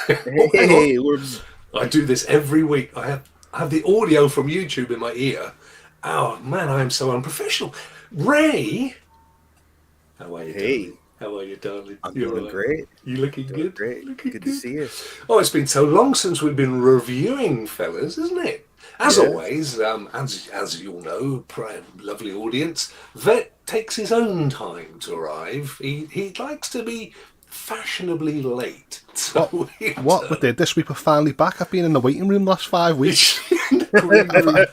Oh, hang on. Hey, we're I do this every week. I have the audio from YouTube in my ear. Oh man, I am so unprofessional. Ray, how are you, darling? hey. How are you, darling? I'm You're doing right. great. You looking Doing good? great. Looking Good to good. see you. Oh, it's been so long since we've been reviewing, fellas, isn't it? As Yeah. always, as you all know, lovely audience, Vet takes his own time to arrive. He likes to be fashionably late, What? so he What? With this week we're finally back. I've been in the waiting room the last 5 weeks. in the green room.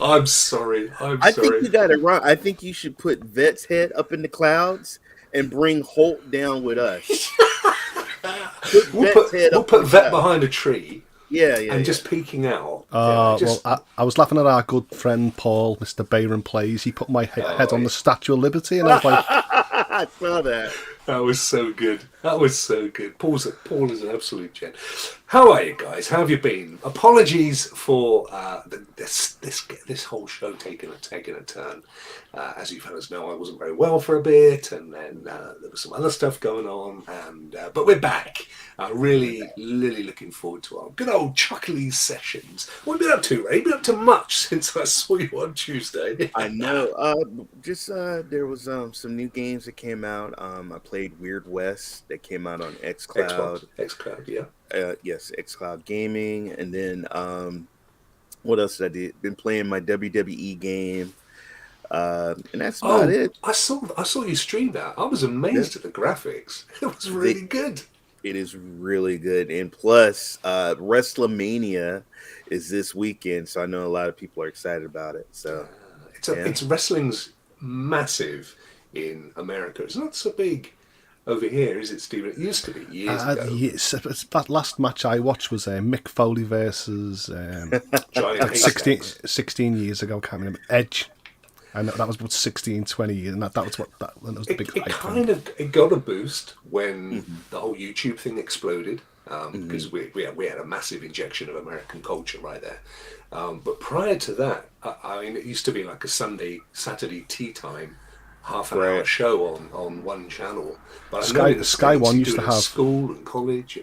I'm sorry. I'm I think sorry. you got it wrong. I think you should put Vet's head up in the clouds and bring Holt down with us. Put We'll Vet's put head we'll up in put the Vet clouds. behind a tree Yeah, yeah, and yeah. just peeking out. Yeah, Well, just I was laughing at our good friend Paul, Mr. Bayron Plays. He put my head oh, on yeah. the Statue of Liberty, and I was like, I saw that. That was so good. That was so good. Paul is an absolute gent. How are you guys? How have you been? Apologies for this whole show taking a turn. As you fellas know, I wasn't very well for a bit, and then there was some other stuff going on. And but we're back. Really looking forward to our good old Chuckley sessions. What have you been up to, Ray? Been up to much since I saw you on Tuesday. I know. Just there was some new games that came out. I played Weird West that came out on Xbox, XCloud. XCloud, yeah. Yes, XCloud Gaming, and then what else did I did? Been playing my WWE game, and that's about Oh, it. I saw you stream that. I was Yeah, amazed at the graphics. It was they, really good. it is really good, and plus, WrestleMania is this weekend, so I know a lot of people are excited about it. So yeah, It's wrestling's massive in America. It's not so big over here, is it, Stephen? It used to be years ago. yes, that last match I watched was Mick Foley versus Giant like 16, haystacks. 16 years ago. Can't remember Edge. And that was about 16, 20 years, and that was that was the big It hype thing. kind of it got a boost when hmm the whole YouTube thing exploded hmm because we had a massive injection of American culture right there. But prior to that, I mean, it used to be like a Saturday tea time, half an hour right. show on one channel. But I know in the Sky States One you used do to it at have. school and college.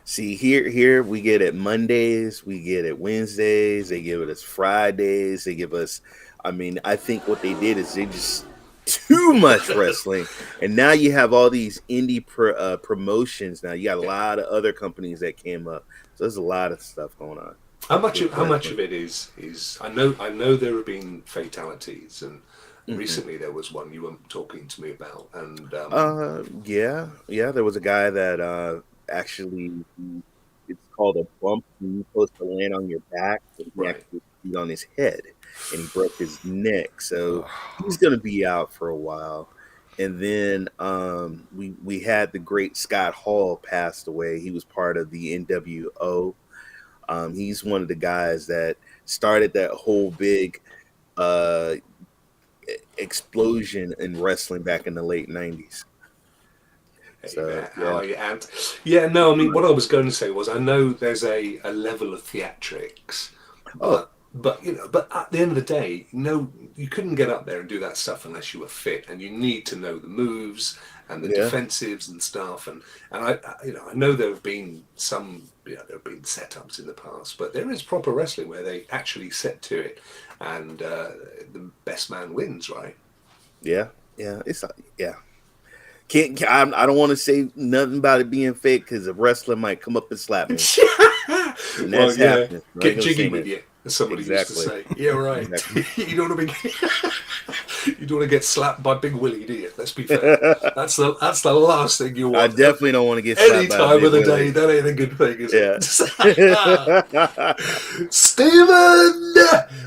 See here we get it Mondays, we get it Wednesdays, they give it us Fridays, they give us. I mean, I think what they did is they just too much wrestling, and now you have all these promotions. Now you got a lot of other companies that came up, so there's a lot of stuff going on with How much wrestling. of it is I know there have been fatalities and hmm recently there was one you were talking to me about and Yeah, yeah. There was a guy that actually it's called a bump. You're supposed to land on your back, but he right. actually beat on his head, and he broke his neck. So he's gonna be out for a while. And then we had the great Scott Hall passed away. He was part of the NWO. He's one of the guys that started that whole big uh, explosion in wrestling back in the late '90s. Hey So Matt, how yeah. are you, Ant? Yeah, no, I mean, what I was going to say was I know there's a level of theatrics, Oh but at the end of the day, no, you couldn't get up there and do that stuff unless you were fit, and you need to know the moves and the yeah, defensives and stuff, and I know there have been there have been setups in the past, but there is proper wrestling where they actually set to it, and the best man wins, right? yeah, yeah. Yeah. I don't want to say nothing about it being fake because a wrestler might come up and slap me, and Well, that's yeah, happening. I ain't get gonna jiggy say with that. you, as somebody used to Exactly. say. Yeah, right. Exactly. You don't want to be, you don't want to get slapped by Big Willie, do you? Let's be fair. That's the last thing you I want. definitely don't want to get Any slapped by a time big of the day, Willie. that ain't a good thing, is Yeah. it? Steven!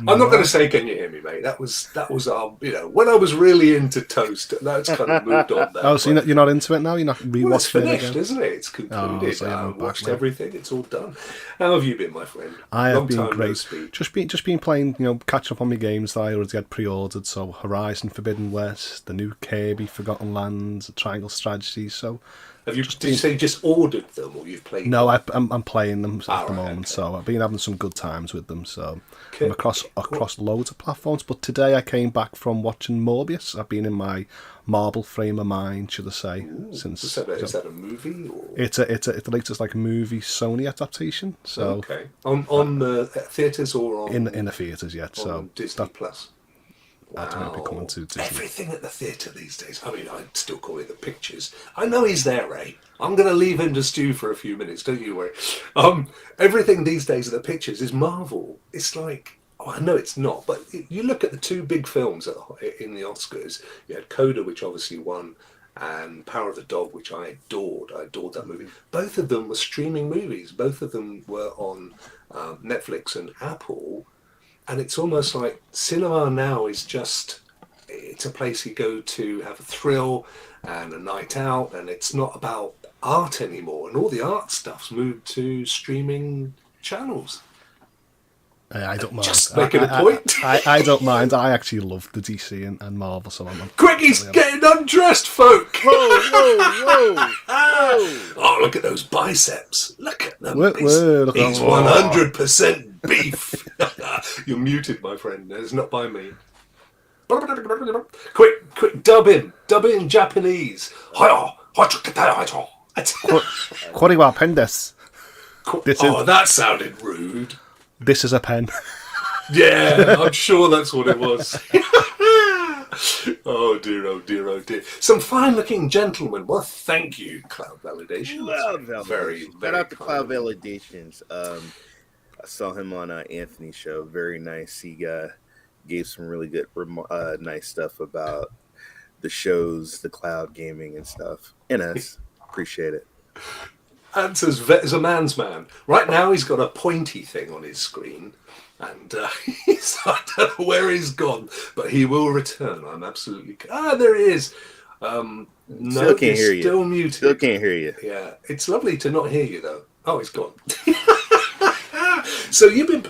I'm not going to No. say, can you hear me, mate? That was our, when I was really into Toast. That's kind of moved on Oh, now, so but you're not into it now? You're not well, it's rewatching it finished, again? isn't it? It's Oh, concluded. so you're I not back watched now. everything. It's all done. How have you been, my friend? I have Long been time no great. speak. Just been playing, catching up on my games that I already had pre-ordered. So Horizon Forbidden West, the new Kirby Forgotten Lands, Triangle Strategy. So Have you? Did you say you just ordered them, or you've played? No, them? I'm playing them at the Right, moment, okay. so I've been having some good times with them. So I'm Okay. across loads of platforms. But today I came back from watching Morbius. I've been in my Marvel frame of mind, should I say, Ooh, since is that a movie or? it's the latest like movie Sony adaptation. So Okay. On theaters or in the theaters yet. So on Disney that Plus? I don't know if it coming Wow. to Disney. Everything at the theatre these days. I mean, I still call it the pictures. I know he's there, Ray. I'm going to leave him to stew for a few minutes. Don't you worry. Everything these days at the pictures is Marvel. It's like, oh, I know it's not, but you look at the two big films in the Oscars. You had Coda, which obviously won, and Power of the Dog, which I adored. I adored that movie. Both of them were streaming movies. Both of them were on Netflix and Apple. And it's almost like cinema now is just, it's a place you go to have a thrill and a night out, and it's not about art anymore. And all the art stuff's moved to streaming channels. I don't mind. Just making a point. I don't mind. I actually love the DC and Marvel, so I'm Quick, he's getting undressed, folk! Whoa, whoa, whoa! Oh, look at those biceps. Look at them. Look at He's that. 100% beef. You're muted, my friend. It's not by me. Quick, dub him. Dub it in Japanese. Koriwa pendes. This is- Oh, that sounded rude. This is a pen. Yeah, I'm sure that's what it was. Oh dear, oh dear, oh dear. Some fine-looking gentlemen. Well, thank you, Cloud Validation. Cloud That's Validation. very, Shout very out to kind Cloud of you. Validations. I saw him on Anthony's show. Very nice. He gave some really good, nice stuff about the shows, the cloud gaming and stuff. And us. Appreciate it. That's as a man's man. Right now, he's got a pointy thing on his screen, and I don't know where he's gone, but he will return. I'm absolutely. There he is. No, Still can't he's hear you. Still muted. Still can't hear you. Yeah, it's lovely to not hear you though. Oh, he's gone. So you've been.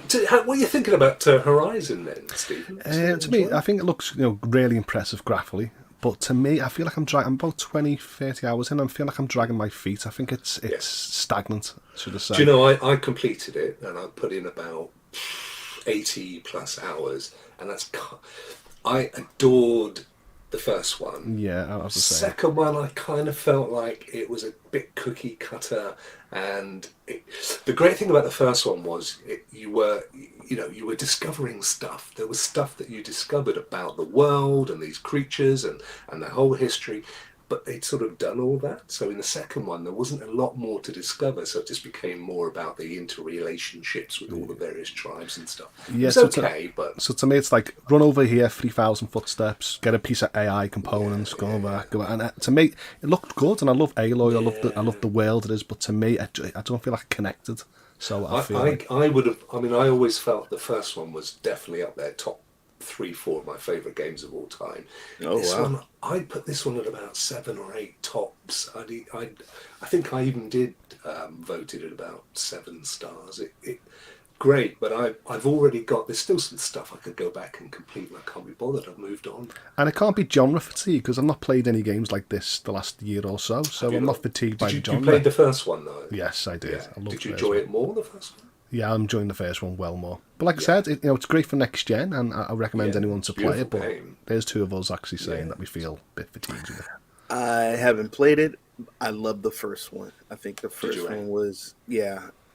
What are you thinking about Horizon then, Stephen? To me, I think it looks really impressive graphically. But to me, I feel like I'm about 20, 30 hours in. I feel like I'm dragging my feet. I think it's stagnant, should I say. Do you know, I completed it and I put in about 80 plus hours, and I adored the first one. Yeah, I was the same. Second one, I kind of felt like it was a bit cookie cutter, and the great thing about the first one was you were discovering stuff. There was stuff that you discovered about the world and these creatures and the whole history. But they'd sort of done all that. So in the second one, there wasn't a lot more to discover. So it just became more about the interrelationships with all the various tribes and stuff. Yeah, It's okay, but So to me, it's like run over here, 3,000 footsteps, get a piece of AI components, go back. And to me, it looked good, and I love Aloy. I love the world it is, but to me, I don't feel like connected. So I feel like I would have. I mean, I always felt the first one was definitely up there, top 3, 4 of my favourite games of all time. Oh, This wow. one, I'd put this one at about 7 or 8 tops. I think I even did vote it at about 7 stars. Great, but I've already got. There's still some stuff I could go back and complete, and I can't be bothered. I've moved on. and it can't be genre fatigue because I've not played any games like this the last year or so. So I'm not fatigued by the You genre. played the first one though. Yes, I did. Yeah. I loved Did you the first enjoy one. it more the first one? Yeah, I'm enjoying the first one well more. But like I said, it's great for next gen, and I recommend Yeah, anyone it's to a play it. But beautiful game. there's two of us actually saying Yeah. that we feel a bit fatigued with it. I haven't played it. I love the first one. I think the you, first Ray? one was,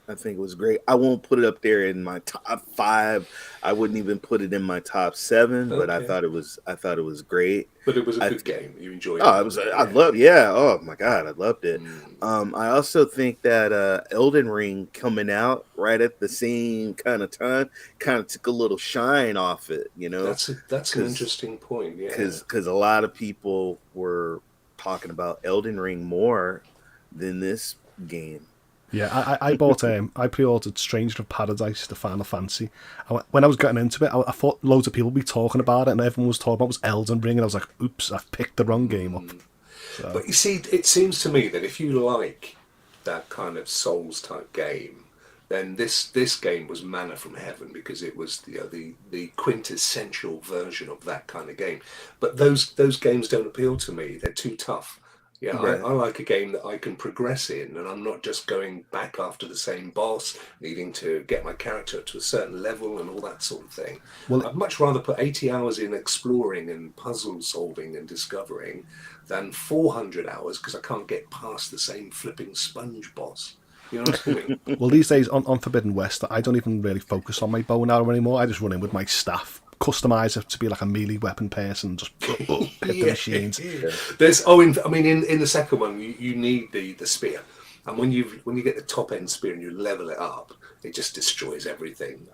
I think it was great. I won't put it up there in my top 5. I wouldn't even put it in my top 7, but I Okay. thought it was great. But it was a I good game. You enjoyed it. Oh, it was. I loved. Yeah. Oh my God, I loved it. Mm. I also think that Elden Ring coming out right at the same kind of time kind of took a little shine off it. That's an 'cause- interesting point. Yeah. because a lot of people were talking about Elden Ring more than this game. Yeah, I bought I pre-ordered Stranger of Paradise, the Final Fantasy. When I was getting into it, I thought loads of people would be talking about it, and everyone was talking about it was Elden Ring, and I was like, "Oops, I've picked the wrong game up." So, But you see, it seems to me that if you like that kind of Souls type game, then this game was manna from heaven because it was the quintessential version of that kind of game. But those games don't appeal to me. They're too tough. Yeah, Right. I like a game that I can progress in, and I'm not just going back after the same boss, needing to get my character to a certain level and all that sort of thing. Well, I'd much rather put 80 hours in exploring and puzzle solving and discovering than 400 hours because I can't get past the same flipping sponge boss. You know what I mean? well, these days on Forbidden West, I don't even really focus on my bow and arrow anymore. I just run in with my staff, customize it to be like a melee weapon person, just hit the machines. There's I mean in the second one you need the spear, and when you get the top end spear and you level it up, it just destroys everything.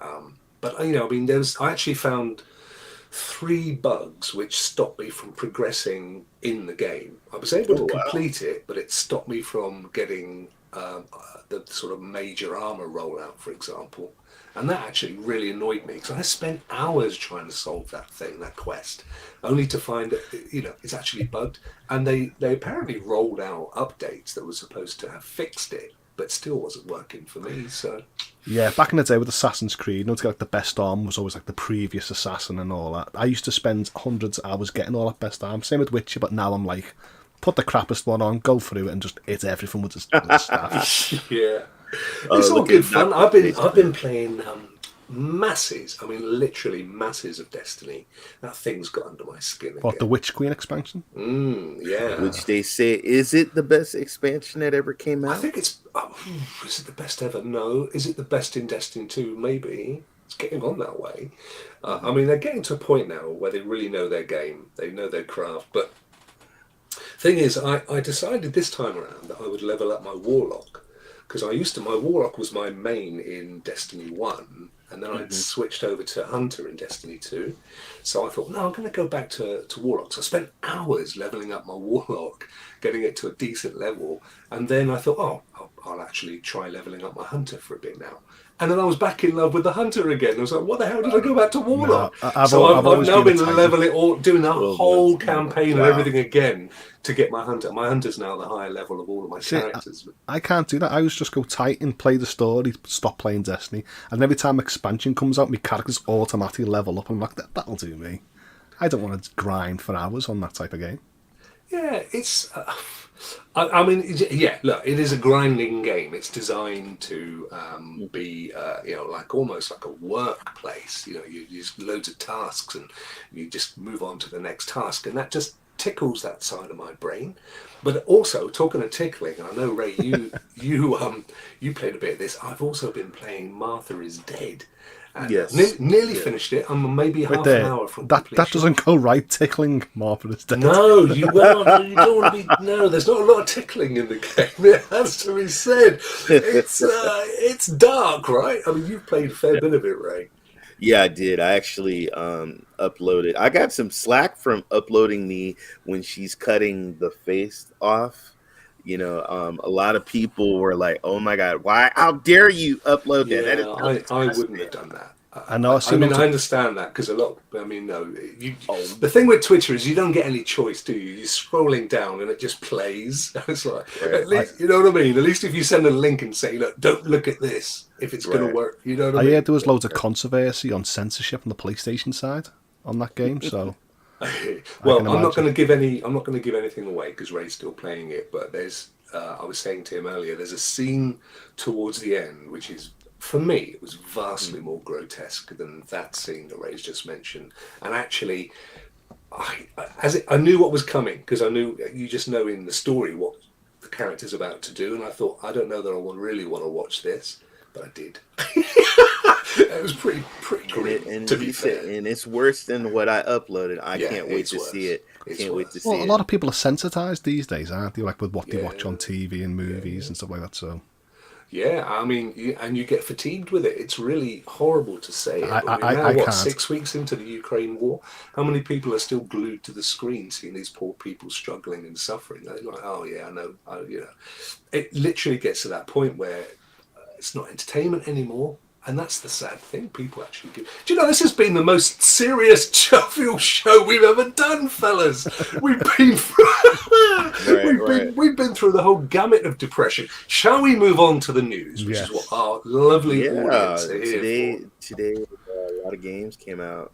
But I mean I actually found 3 bugs which stopped me from progressing in the game. I was able to complete it, but it stopped me from getting the sort of major armor rollout, for example. And that actually really annoyed me because I spent hours trying to solve that quest, only to find that it's actually bugged. And they apparently rolled out updates that were supposed to have fixed it, but still wasn't working for me. So yeah, back in the day with Assassin's Creed, to get like the best arm was always like the previous assassin and all that. I used to spend hundreds of hours getting all that best arm. Same with Witcher, but now I'm like, put the crappiest one on, go through it, and just hit everything with the staff. yeah. It's all good fun. I've been playing masses. I mean, literally masses of Destiny. That thing's got under my skin again. What, the Witch Queen expansion? Yeah. Which they say, is it the best expansion that ever came out? I think it's. Is it the best ever? No. Is it the best in Destiny 2? Maybe. It's getting on that way. I mean, they're getting to a point now where they really know their game. They know their craft. But thing is, I decided this time around that I would level up my Warlock. Because my Warlock was my main in Destiny 1, and then I'd switched over to Hunter in Destiny 2. So I thought, no, I'm going to go back to Warlock. So I spent hours leveling up my Warlock, getting it to a decent level, and then I thought, I'll actually try leveling up my Hunter for a bit now. And then I was back in love with the Hunter again. I was like, what the hell did I go back to Warlock? No, I've now been leveling doing that whole campaign and everything again to get my Hunter. My Hunter's now the higher level of all of my characters. I can't do that. I always just go Titan, play the story, stop playing Destiny, and every time expansion comes out, my characters automatically level up. I'm like, that'll do me. I don't want to grind for hours on that type of game. Yeah, it's... I mean, yeah. Look, it is a grinding game. It's designed to be, like almost like a workplace. You use loads of tasks, and you just move on to the next task, and that just tickles that side of my brain. But also, talking of tickling, I know Ray, you played a bit of this. I've also been playing Martha is Dead. And nearly finished it. I'm maybe half an hour from completion. That doesn't go right, tickling Martha is Dead. No, you don't want to be. No, there's not a lot of tickling in the game. It has to be said. It's dark, right? I mean, you've played a fair bit of it, Ray. Yeah, I did. I actually uploaded. I got some slack from uploading when she's cutting the face off. A lot of people were like, "Oh my god, why? How dare you upload that?" Yeah, I wouldn't have done that. I understand that because a lot. I mean, no. The thing with Twitter is you don't get any choice, do you? You're scrolling down and it just plays. It's like, at least, you know what I mean. At least if you send a link and say, "Look, don't look at this," if it's going to work, you know what I mean. I heard there was loads of controversy on censorship on the PlayStation side on that game. So, well, I'm not going to give anything away because Ray's still playing it. But there's, I was saying to him earlier, there's a scene towards the end which is. For me, it was vastly more grotesque than that scene that Ray's just mentioned. And actually, I knew what was coming because I knew you just know in the story what the character's about to do. And I thought, I don't know that I really want to watch this, but I did. It was pretty grim, to be fair. And it's worse than what I uploaded. I can't wait to see it. A lot of people are sensitized these days, aren't they? Like with what they watch on TV and movies and stuff like that. So. Yeah, I mean, you get fatigued with it. It's really horrible to say it. I can't. 6 weeks into the Ukraine war, how many people are still glued to the screen seeing these poor people struggling and suffering? They're like, oh yeah, I know. It literally gets to that point where it's not entertainment anymore. And that's the sad thing. People actually give. Do you know this has been the most serious Sheffield show we've ever done, fellas? We've been through, we've been through the whole gamut of depression. Shall we move on to the news, which is what our lovely audience are here for? Today, a lot of games came out.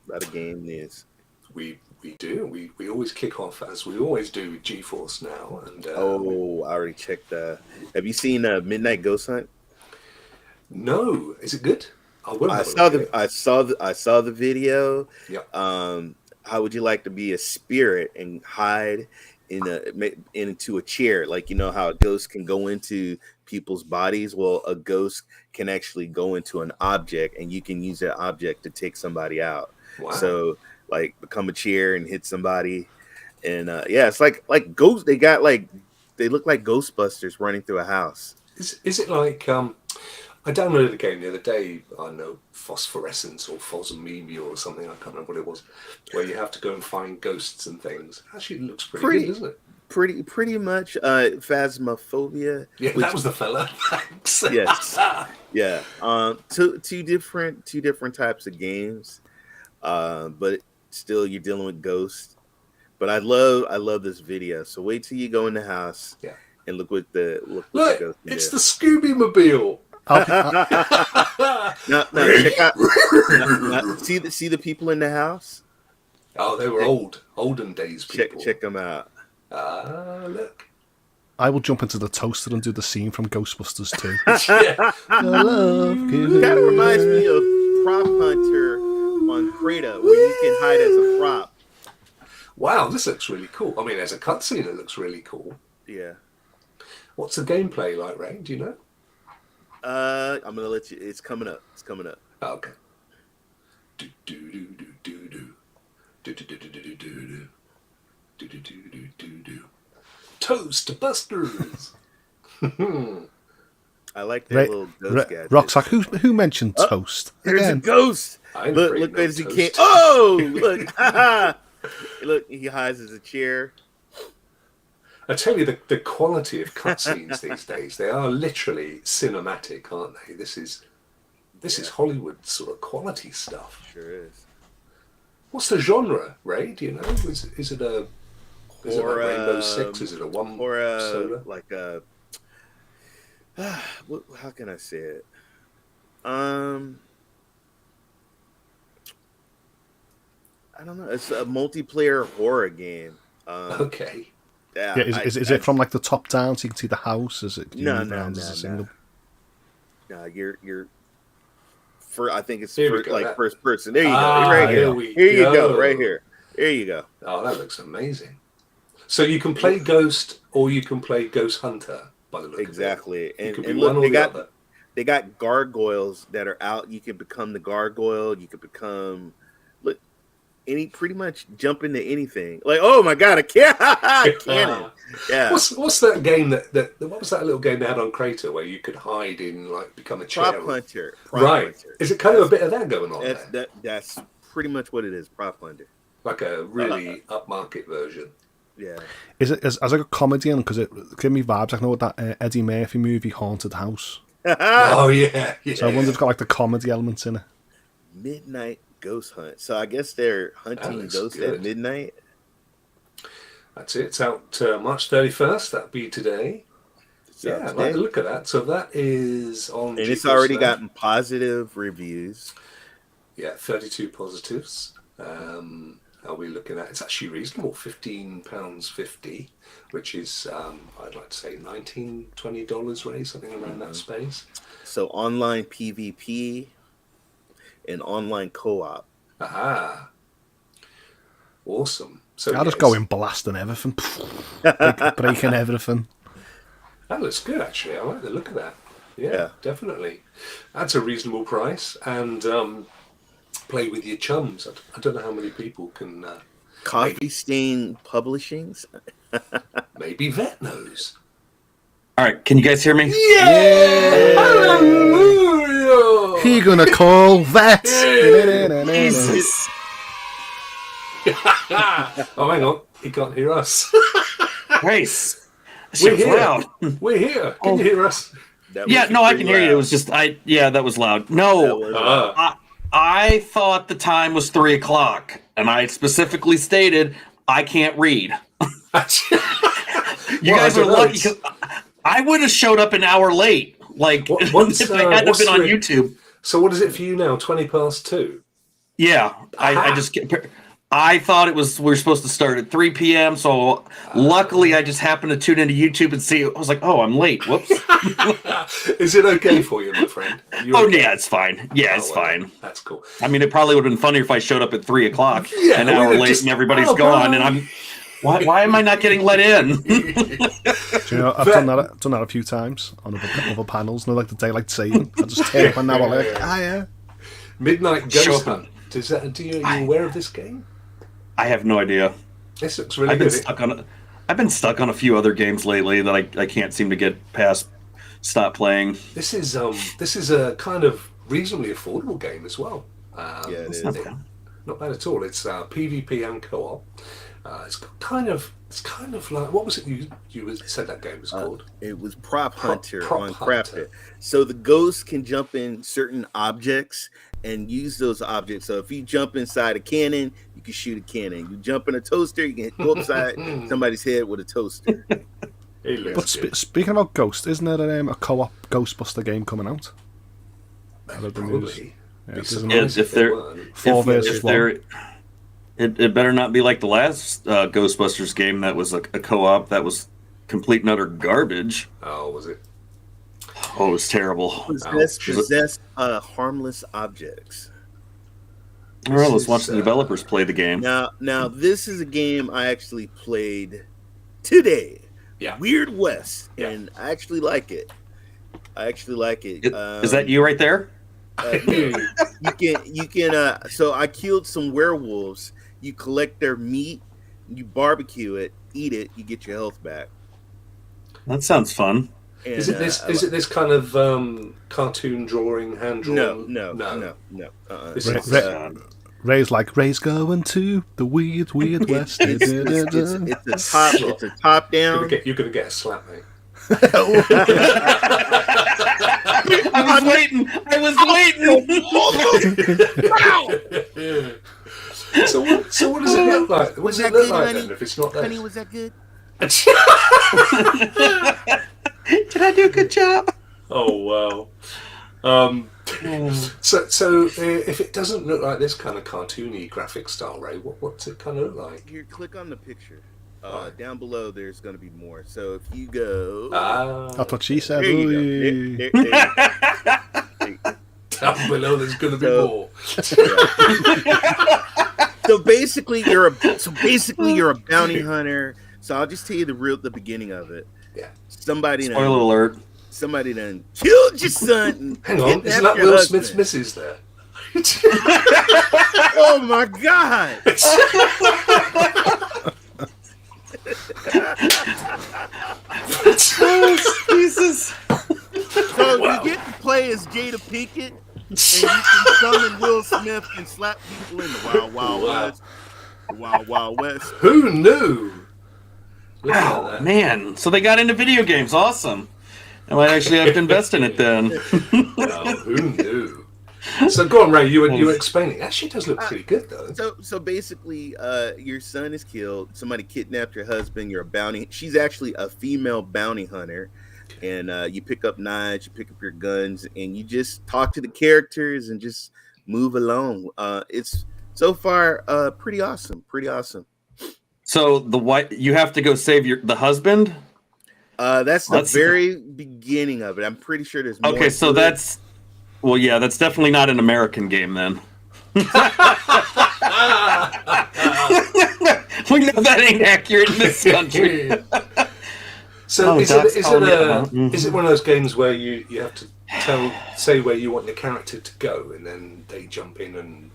A lot of game news. We We do. We always kick off as we always do with GeForce now. And I already checked. Have you seen Midnight Ghost Hunt? no, is it good? I will I have a saw look at the it. I saw the video. Yep. How would you like to be a spirit and hide into a chair? Like, you know how a ghost can go into people's bodies. Well, a ghost can actually go into an object, and you can use that object to take somebody out. Wow. So, like, become a chair and hit somebody, and yeah, it's like ghosts. They look like Ghostbusters running through a house. Is it like I downloaded a game the other day, I don't know, Phosphorescence or Phosmemia or something, I can't remember what it was, where you have to go and find ghosts and things. Actually, it looks pretty good, doesn't it? Pretty much Phasmophobia. Yeah, that was the fella. Thanks. Yes. Yeah. Two different types of games. But still you're dealing with ghosts. But I love this video. So wait till you go in the house and look what the ghost it's the Scooby-Mobile. now check out. See the people in the house. Oh, they were olden days people. Check them out. Look. I will jump into the toaster and do the scene from Ghostbusters 2. Yeah. Kind of reminds me of Prop Hunter on Krita, where you can hide as a prop. Wow, this looks really cool. I mean, as a cutscene, it looks really cool. Yeah. What's the gameplay like, Ray? Do you know? I'm gonna let you. It's coming up. Oh, okay. Do do do do do do do do do do do do do do do do do do. Toast Busters. I like that little ghost gadget. Rocksack, who mentioned toast? There's Again. a ghost. Look as he can't. Oh, look! Look, he hides as a chair. I tell you, the quality of cutscenes these days, they are literally cinematic, aren't they? This is Hollywood sort of quality stuff. Sure is. What's the genre, Ray? Do you know? Is it like Rainbow Six? Is it a one or soda? Like a how can I say it? I don't know. It's a multiplayer horror game. Okay. Yeah, is it from like the top down so you can see the house? Is it? No. You're. I think it's first person. There you go. Right here. Here you go. Right here. There you go. Oh, that looks amazing. So you can play Ghost or you can play Ghost Hunter by the look exactly. of it. And look, they got gargoyles that are out. You can become the gargoyle. You can become pretty much jump into anything. Like, oh my god, a cannon. Yeah. What's that game what was that little game they had on Crater where you could hide in, like, become a chair? Prop Hunter. Right. Is it kind of a bit of that going on there? That's pretty much what it is, Prop Hunter. Like a really upmarket version. Yeah. Is it as like a comedy? Because it gave me vibes. I know what that Eddie Murphy movie, Haunted House. Oh yeah. So I wonder if it's got like the comedy elements in it. Midnight Ghost Hunt. So I guess they're hunting ghosts at midnight. That's it. It's out March 31st. That'll be today. Yeah, I'd like to look at that. So that is on. And it's already gotten positive reviews. Yeah, 32 positives. Are we looking at? It's actually reasonable, £15.50, which is I'd like to say $19-20, Ray, something around that space. So online PvP and online co-op. Aha. Awesome. So I'll just go in blasting everything. breaking everything. That looks good, actually. I like the look of that. Yeah, definitely. That's a reasonable price. And play with your chums. I don't know how many people can... Coffee Stain Publishings? Maybe Vet knows. All right, can you guys hear me? Yeah! Hallelujah! Who you gonna call Vet? Jesus. Oh, hang on. He can't hear us. Grace. We're here. Loud. We're here. Can you hear us? Yeah, no, I can hear you. It was just, that was loud. No, I thought the time was 3:00, and I specifically stated I can't read. You guys are lucky. I would have showed up an hour late. Like, if I had been on YouTube. So what is it for you now? 2:20? Yeah, I just I thought we were supposed to start at 3 p.m. So luckily, I just happened to tune into YouTube and see. I was like, "Oh, I'm late. Whoops." Is it okay for you, my friend? Okay? Yeah, it's fine. Yeah, it's fine. That's cool. I mean, it probably would have been funnier if I showed up at 3 o'clock, an hour late, and everybody's gone, and I'm. Why am I not getting let in? Do you know, I've done that a few times on other panels. Like the daylight saving. I just turn up an hour late. Yeah. Midnight Ghost Hunt. Are you aware of this game? I have no idea. This looks really good. I've been stuck on a few other games lately that I can't seem to get past. Stop playing. This is a kind of reasonably affordable game as well. Yeah, it is. Not bad at all. It's PvP and co-op. It's kind of like, what was it you said that game was called? It was Prop Hunter Prop on Hunter. Crafted. So the ghosts can jump in certain objects and use those objects. So if you jump inside a cannon, you can shoot a cannon. You jump in a toaster, you can go upside somebody's head with a toaster. But speaking about Ghost, isn't there a co-op Ghostbuster game coming out? Probably. It better not be like the last Ghostbusters game that was a co-op that was complete and utter garbage. Oh, was it? Oh, it was terrible. Possess harmless objects. All right, let's watch the developers play the game. Now this is a game I actually played today. Yeah. Weird West, and I actually like it. Is that you right there? You can. So I killed some werewolves. You collect their meat, you barbecue it, eat it, you get your health back. That sounds fun. And, is it this kind of cartoon drawing, hand drawn? No. Ray's going to the weird West. It's a top down. You're gonna get a slap, mate. I was waiting. So what does it look like? What does it look like then if it's not there? Honey, was that good? Did I do a good job? Oh wow. So if it doesn't look like this kind of cartoony graphic style, Ray, what's it kind of look like? You click on the picture. Down below, there's going to be more. So if you go, that's what she said. There you go. Down below, there's going to be more. So basically, you're a bounty hunter. So I'll just tell you the beginning of it. Yeah. Spoiler alert. Somebody done killed your son. Hang on, isn't that Will Smith's missus there? Oh my God! Jesus. So you get to play as Jada Pinkett, and you can summon Will Smith and slap people in the Wild Wild West. The Wild Wild West. Who knew? Wow, man. So they got into video games. Awesome. I might actually have to invest in it then. Well, who knew? So go on, Ray. You were explaining. Actually, it does look pretty good, though. So basically, your son is killed. Somebody kidnapped your husband. You're a bounty. She's actually a female bounty hunter, and you pick up knives, you pick up your guns, and you just talk to the characters and just move along. It's so far pretty awesome. Pretty awesome. So you have to go save the husband. That's the very beginning of it. I'm pretty sure there's more. Okay, so that's. Well, yeah, that's definitely not an American game then. We know that ain't accurate in this country. So is it one of those games where you have to say where you want the character to go, and then they jump in and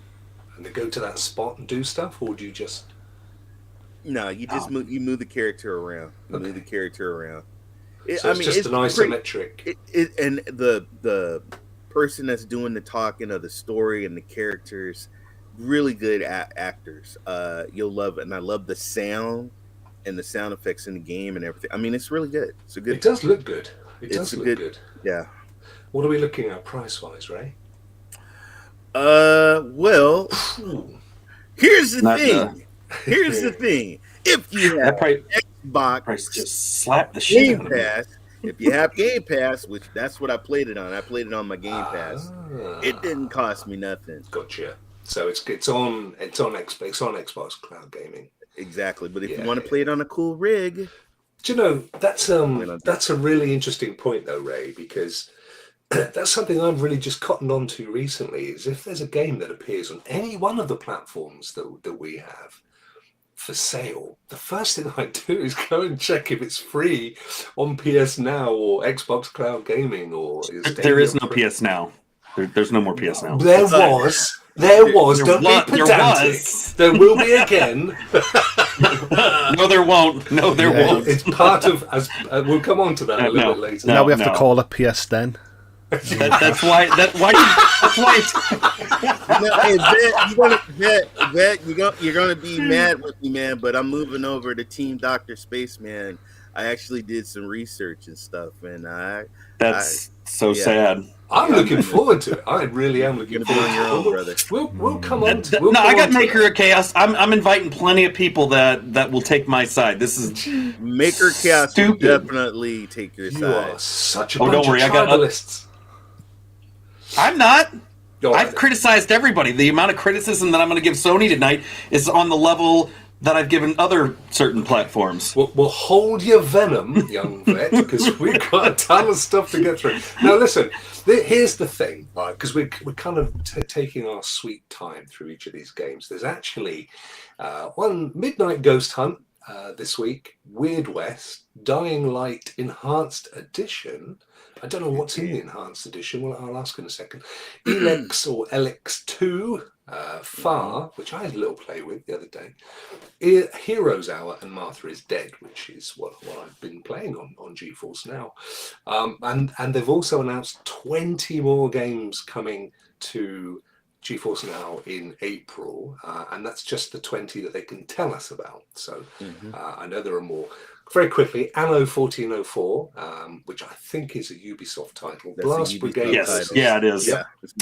they go to that spot and do stuff, or do you just? No, you just move the character around. Move the character around. So it's just an isometric. And the person that's doing the talking of the story and the characters, really good actors. You'll love it, and I love the sound and the sound effects in the game and everything. I mean, it's really good. It's a good. It does look good. It does look good. Yeah. What are we looking at price-wise, Ray? Well, here's the thing. Here's the thing. If you have Xbox, just slap the shit Game Pass. If you have Game Pass, which that's what I played it on. I played it on my Game Pass. It didn't cost me nothing. Gotcha. So it's on Xbox Cloud Gaming. Exactly. But if you want to play it on a cool rig, do you know that's a really interesting point though, Ray, because that's something I've really just cottoned on to recently. Is if there's a game that appears on any one of the platforms that we have for sale, the first thing I do is go and check if it's free on PS Now or Xbox Cloud Gaming or. There is no PS Now. There's no more PS Now. There was. Don't be pedantic. There will be again. No, there won't. No, there won't. It's part of. We'll come on to that a little bit later. Now we have to call it PS Den. That's why. That's why. You're gonna be mad with me, man. But I'm moving over to Team Dr. Spaceman. I actually did some research and stuff, and that's so sad. I'm looking forward to it. I really am looking forward to it. We'll come on. I got Maker of Chaos. I'm inviting plenty of people that will take my side. This is Maker of Chaos will definitely take your side. You are such a bunch of tribalists. I'm not. I've criticized everybody. The amount of criticism that I'm going to give Sony tonight is on the level that I've given other certain platforms. Well, hold your venom, young vet, because we've got a ton of stuff to get through. Now, listen, here's the thing, right? Because we're kind of taking our sweet time through each of these games. There's actually one Midnight Ghost Hunt this week, Weird West, Dying Light Enhanced Edition. I don't know what's in the Enhanced Edition. Well, I'll ask in a second. Elex or Elex 2, Far, which I had a little play with the other day. Heroes Hour and Martha is Dead, which is what I've been playing on GeForce Now. And they've also announced 20 more games coming to GeForce Now in April, and that's just the 20 that they can tell us about. So I know there are more. Very quickly, Anno 1404, which I think is a Ubisoft title. That's Blast Brigade. Yes, yeah, it is.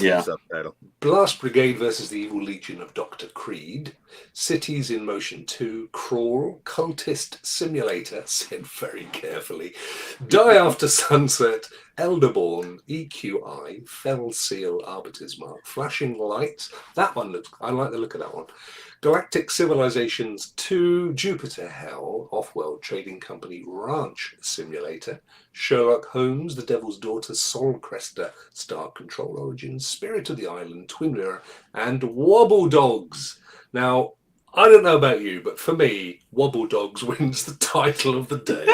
Yeah. Subtitle. Blast Brigade versus the Evil Legion of Dr. Creed. Cities in Motion 2. Crawl. Cultist Simulator, said very carefully. Die After Sunset. Elderborn. EQI. Fell Seal. Arbiter's Mark. Flashing Lights. That one looks. I like the look of that one. Galactic Civilizations 2, Jupiter Hell, Off-World Trading Company Ranch Simulator, Sherlock Holmes, The Devil's Daughter, Sol Cresta, Star Control Origins, Spirit of the Island, Twin Mirror, and Wobble Dogs. Now, I don't know about you, but for me, Wobble Dogs wins the title of the day.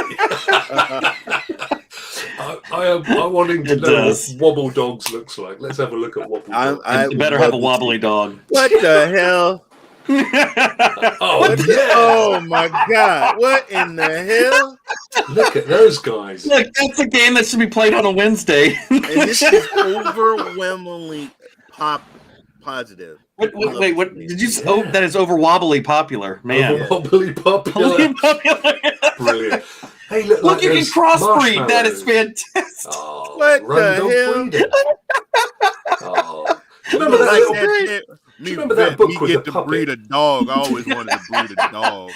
I'm wanting to know what Wobble Dogs looks like. Let's have a look at Wobble Dogs. You better have a wobbly dog. What the hell? Oh my God! What in the hell? Look at those guys! Look, that's a game that should be played on a Wednesday. And this is overwhelmingly positive. Wait, what did you say? Oh, that is over wobbly popular, man. Over wobbly popular. Brilliant. Hey, look like you can crossbreed. That is fantastic. Oh, what the hell? Oh. Remember that? Remember that book with the puppet? Breed a dog. I always wanted to breed a dog.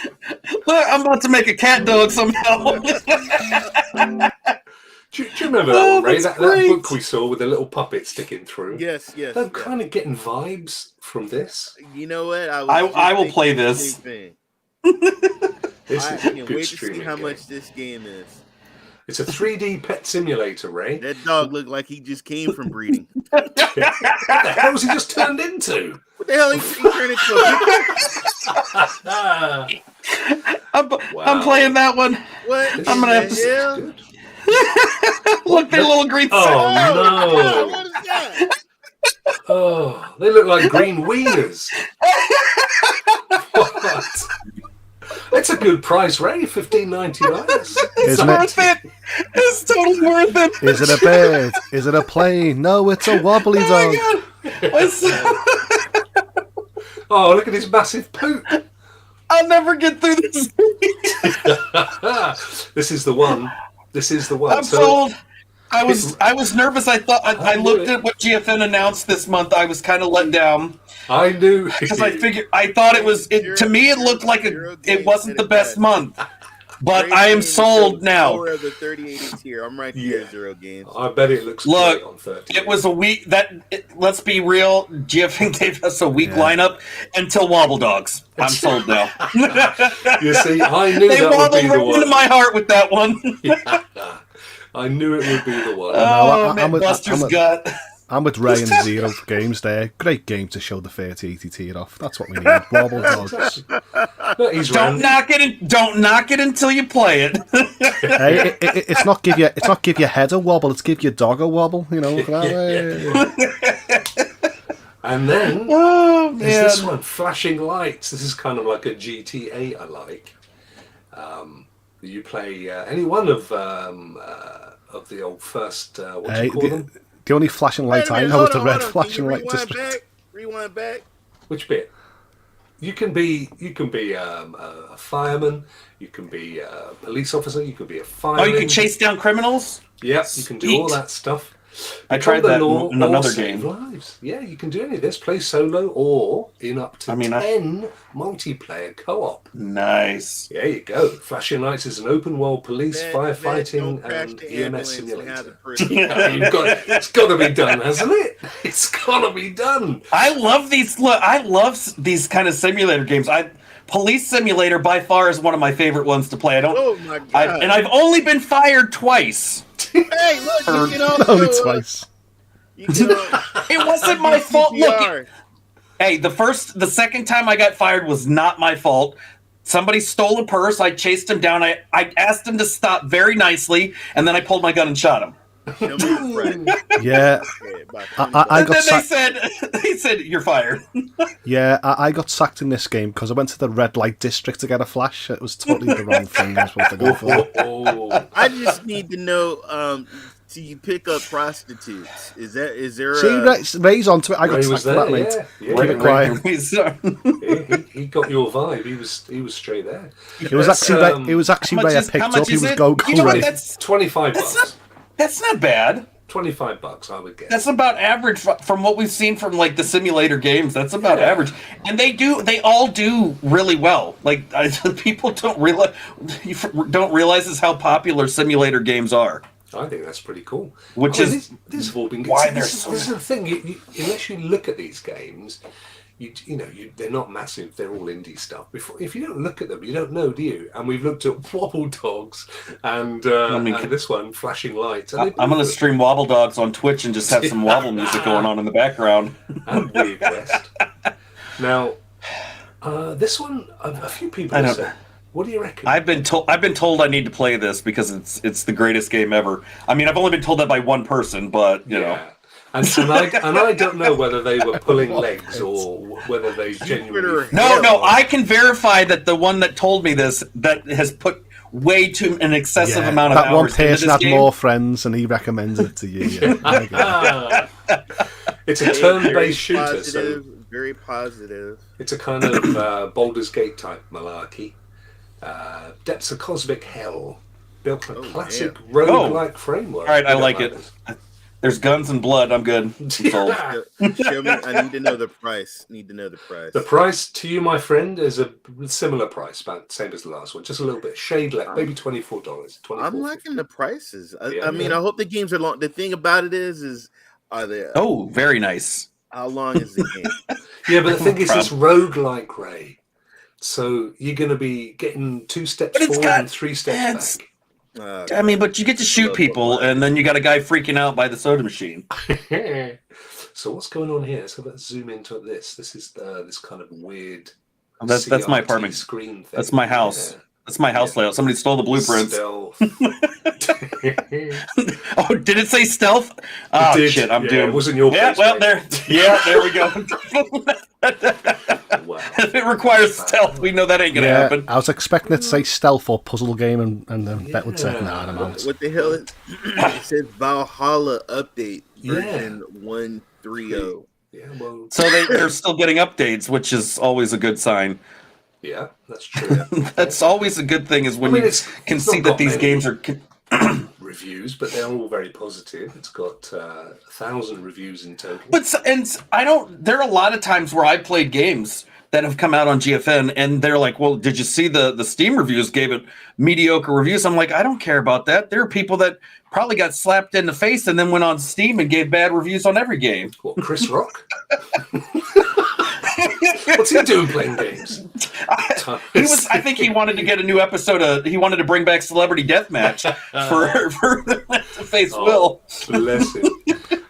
Look, I'm about to make a cat dog somehow. Do you remember that one, Ray? That book we saw with the little puppet sticking through? Yes. I'm kind of getting vibes from this. You know what? I will play this. I can't wait to see how much this game is. It's a 3D pet simulator, Ray. That dog looked like he just came from breeding. What the hell was he just turned into? What the hell he turned into? I'm playing that one. What? I'm gonna have to. Look, they're little green. Oh no! What is that? Oh, they look like green wieners. What? It's a good price, Ray. $15.99. Isn't worth it? It's totally worth it. Is it a bird? Is it a plane? No, it's a wobbly dog. Oh, look at his massive poop. I'll never get through this. This is the one. I'm sold. I was nervous. I thought I looked at what GFN announced this month. I was kind of let down. I knew because I thought it was. To me, it looked like it wasn't the best month. But Great I am game sold shows now. Power of the 3080 tier. I'm right here, Zero Games. I bet it looks Look, great on 30. it was a week let's be real. GFN gave us a weak lineup until Wobble Dogs. I'm sold now. You see, I knew They that would wobbled be the right into one. my heart with that one. I knew it would be the one. Oh, I'm with- Buster's I'm with- gut. I'm with Ray and Zero for games there. Great game to show the 3080 tier off. That's what we need. Wobble Dogs. Look, he's Don't Randy. knock it. Don't knock it until you play it. Hey, it's not give your head a wobble. It's give your dog a wobble. You know. And then Oh there's this man! one, Flashing Lights. This is kind of like a GTA I like. You play any one of the old first, what do you call them? The only flashing light I know is the red flashing light district. Rewind back. Which bit? You can be a fireman. You can be a police officer. You can be a Oh, fireman. you can chase down criminals. Yep, you can do all Sweet. that stuff. I tried that Law in or another save game. lives. Yeah, you can do any of this. Play solo or in up to 10 multiplayer co-op. Nice. There you go. Flashing Lights is an open world police, Don't firefighting, crash and the EMS ambulance and have simulator. the person- It's got to be done, hasn't it? It's got to be done. I love these. Look, I love these kind of simulator games. Police Simulator by far is one of my favorite ones to play. Oh my god! And I've only been fired twice. Hey, look, you can also Only twice. you can, It wasn't my fault. Look, CPR. hey, the second time I got fired was not my fault. Somebody stole a purse. I chased him down. I asked him to stop very nicely, and then I pulled my gun and shot him. Show me your friend. Yeah, Okay, about I And got then sacked. they said you're fired. Yeah, I got sacked in this game because I went to the red light district to get a flash. It was totally the wrong thing I was supposed to go for. Oh, I just need to know. Do you pick up prostitutes? Is there? See, Ray's onto it. I got Ray sacked was for that, there, mate. yeah. Keep it quiet. He got your vibe. He was straight there. It was That's, actually how much Ray I is- picked how much up. He is was it? go You know what, Ray. that's $25. that's not bad. $25, I would guess. That's about average from what we've seen from like the simulator games. That's about average, and they all do really well. Like people don't realize is how popular simulator games are. I think that's pretty cool. Which I mean, is this have all been good. why See, they're this so is the thing. Unless you look at these games, they're not massive. They're all indie stuff. If you don't look at them, you don't know, do you? And we've looked at Wobble Dogs and this one, Flashing Lights. I'm going to stream Wobble Dogs on Twitch and just have some wobble music going on in the background. And Weird West. Now, this one, a few people I have don't- said. What do you reckon? I've been told I need to play this because it's the greatest game ever. I mean, I've only been told that by one person, but you know. And I don't know whether they were pulling legs or whether they genuinely. No, I can verify that the one that told me this that has put way too an excessive amount of that hours one into person this had game. more friends and he recommended it to you. Yeah. It's a turn-based shooter, positive, so very positive. it's a kind of Baldur's Gate type malarkey. Depths of Cosmic Hell, built on a classic roguelike framework. All right, I like it. There's guns and blood. I'm good. I'm sold. Show me. I need to know the price. The price to you, my friend, is a similar price, about the same as the last one, just a little bit shade less, maybe $24. I'm liking the prices. Yeah, I mean, I hope the games are long. The thing about it is are they? Oh, very nice. How long is the game? Yeah, but the thing is, it's roguelike, Ray. So you're going to be getting 2 steps forward and 3 steps back. I mean, but you get to shoot people, and then you got a guy freaking out by the soda machine. So what's going on here? So let's zoom into this. This is this kind of weird. That's my CRT apartment. Screen thing. That's my house. Yeah. That's my house layout. Somebody stole the blueprints. Stealth. Oh, did it say stealth? Oh shit, I'm doomed. It wasn't your Yeah, place, well, mate. there we go. Wow. If it requires stealth, we know that ain't gonna happen. I was expecting it to say stealth or puzzle game, and then Bet would say, "Nah, I'm out." What the hell? It says Valhalla update version 1.30. Yeah, well, So they're still getting updates, which is always a good sign. yeah, that's true. That's always a good thing is when I mean, you it's can not see got that these many games are. reviews reviews, but they're all very positive. It's got 1,000 reviews in total. There are a lot of times where I played games that have come out on GFN, and they're like, "Well, did you see the Steam reviews gave it mediocre reviews?" I'm like, I don't care about that. There are people that probably got slapped in the face and then went on Steam and gave bad reviews on every game. What, Chris Rock? What's he doing playing games? I think he wanted to get a new episode. He wanted to bring back Celebrity Deathmatch to face Will. Bless him.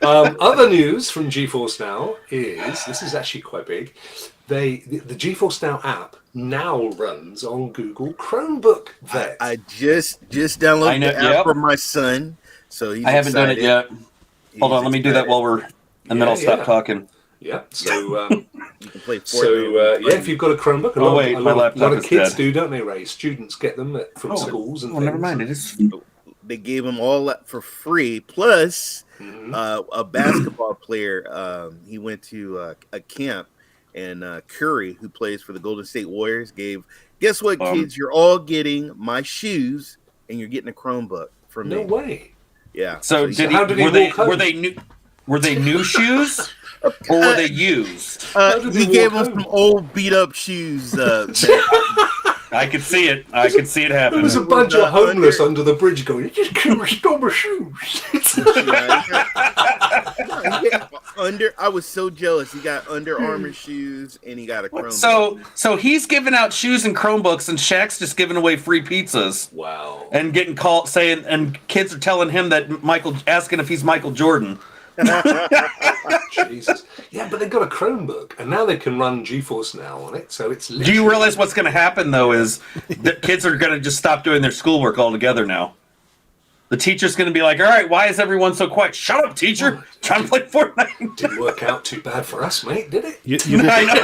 Other news from GeForce Now is, this is actually quite big. The GeForce Now app now runs on Google Chromebook. I just downloaded the app for my son, so he's I haven't excited. done it yet. Hold on, let me do that while then I'll stop talking. Yeah, so you can play Fortnite. if you've got a Chromebook, a lot of kids do, don't they, Ray? Students get them from schools and things. Never mind. It is. They gave them all that for free. Plus, a basketball player, he went to a camp, and Curry, who plays for the Golden State Warriors, guess what, kids? You're all getting my shoes, and you're getting a Chromebook from me. No way. Yeah. So were they new shoes? Or were they used? He gave us some old beat up shoes. I could see it. I could see it happen. There was a bunch of homeless under the bridge going, "You just can't restore my shoes." I was so jealous. He got Under Armour shoes and he got a Chromebook. So he's giving out shoes and Chromebooks, and Shaq's just giving away free pizzas. Wow. And getting called saying, and kids are telling him that asking if he's Michael Jordan. Jesus. Yeah, but they've got a Chromebook, and now they can run GeForce Now on it, so it's Do you realize what's going to happen, though, is that kids are going to just stop doing their schoolwork altogether now? The teacher's going to be like, all right, why is everyone so quiet? Shut up, teacher. Trying to play Fortnite. Didn't work out too bad for us, mate, did it? I know,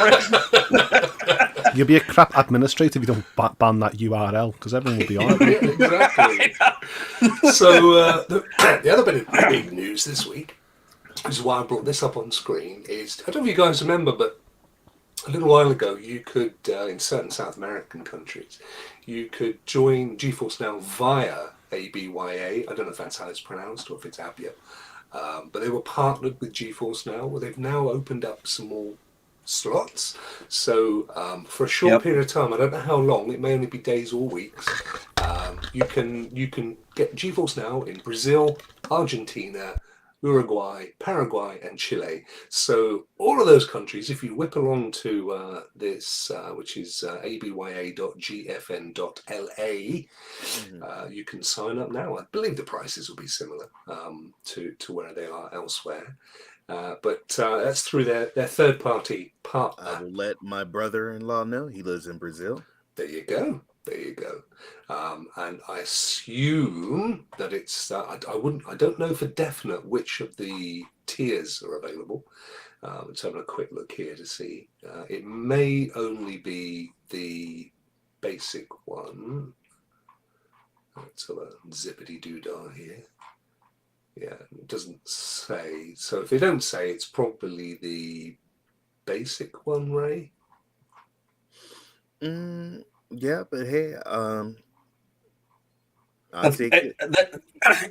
right? You'll be a crap administrator if you don't ban that URL, because everyone will be on it. Yeah, exactly. So the other bit of big news this week, which is why I brought this up on screen, is, I don't know if you guys remember, but a little while ago you could, in certain South American countries, you could join GeForce Now via ABYA. I don't know if that's how it's pronounced or if it's Abia. But they were partnered with GeForce Now, where they've now opened up some more slots. So for a short period of time, I don't know how long, it may only be days or weeks, you can get GeForce Now in Brazil, Argentina, Uruguay, Paraguay, and Chile. So all of those countries, if you whip along to this, which is abya.gfn.la, you can sign up now. I believe the prices will be similar to where they are elsewhere. But that's through their third-party partner. I will let my brother-in-law know. He lives in Brazil. There you go. And I assume that it's. I don't know for definite which of the tiers are available. Let's have a quick look here to see. It may only be the basic one. Let's have a zippity doodah here. Yeah, it doesn't say. So if they don't say, it's probably the basic one, Ray. Yeah, but hey, I'll take it.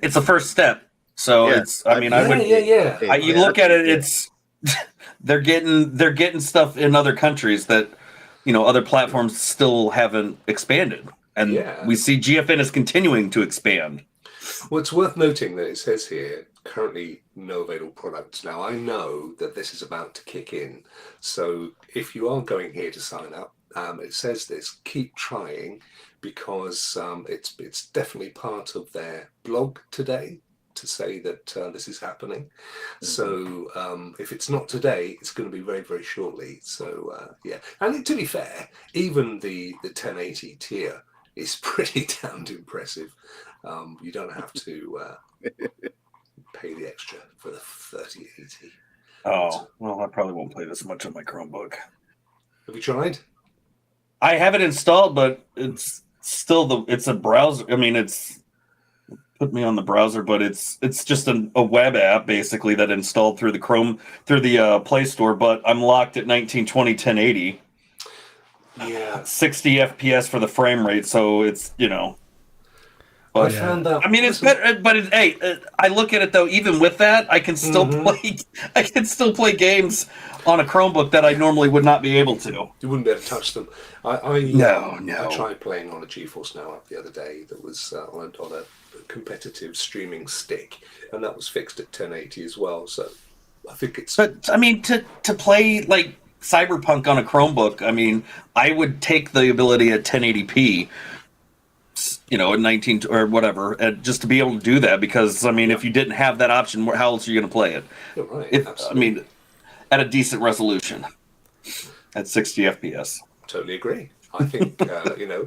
It's the first step. So it's. I mean, I would. Yeah. You look at it. It's they're getting stuff in other countries that other platforms still haven't expanded, and we see GFN is continuing to expand. Well, it's worth noting that it says here, currently no available products. Now, I know that this is about to kick in. So if you are going here to sign up, it says this, keep trying, because it's definitely part of their blog today to say that this is happening. Mm-hmm. So if it's not today, it's going to be very, very shortly. So, And to be fair, even the 1080 tier is pretty damned impressive. You don't have to pay the extra for the 3080. Oh, well, I probably won't play this much on my Chromebook. Have you tried? I have it installed, but it's still it's a browser. I mean, it's put me on the browser, but it's just a web app basically that installed through the Play Store. But I'm locked at 1920 1080. Yeah, 60 FPS for the frame rate. So it's I found that. I mean, it's better, but I look at it though. Even with that, I can still play. I can still play games on a Chromebook that I normally would not be able to. You wouldn't be able to touch them. I tried playing on a GeForce Now app the other day that was on a competitive streaming stick, and that was fixed at 1080 as well. So I think it's. But I mean, to play like Cyberpunk on a Chromebook, I mean, I would take the ability at 1080p. You know, at 19 or whatever, just to be able to do that. Because I mean, if you didn't have that option, how else are you going to play it? You're right. I mean, at a decent resolution, at 60 FPS. Totally agree. I think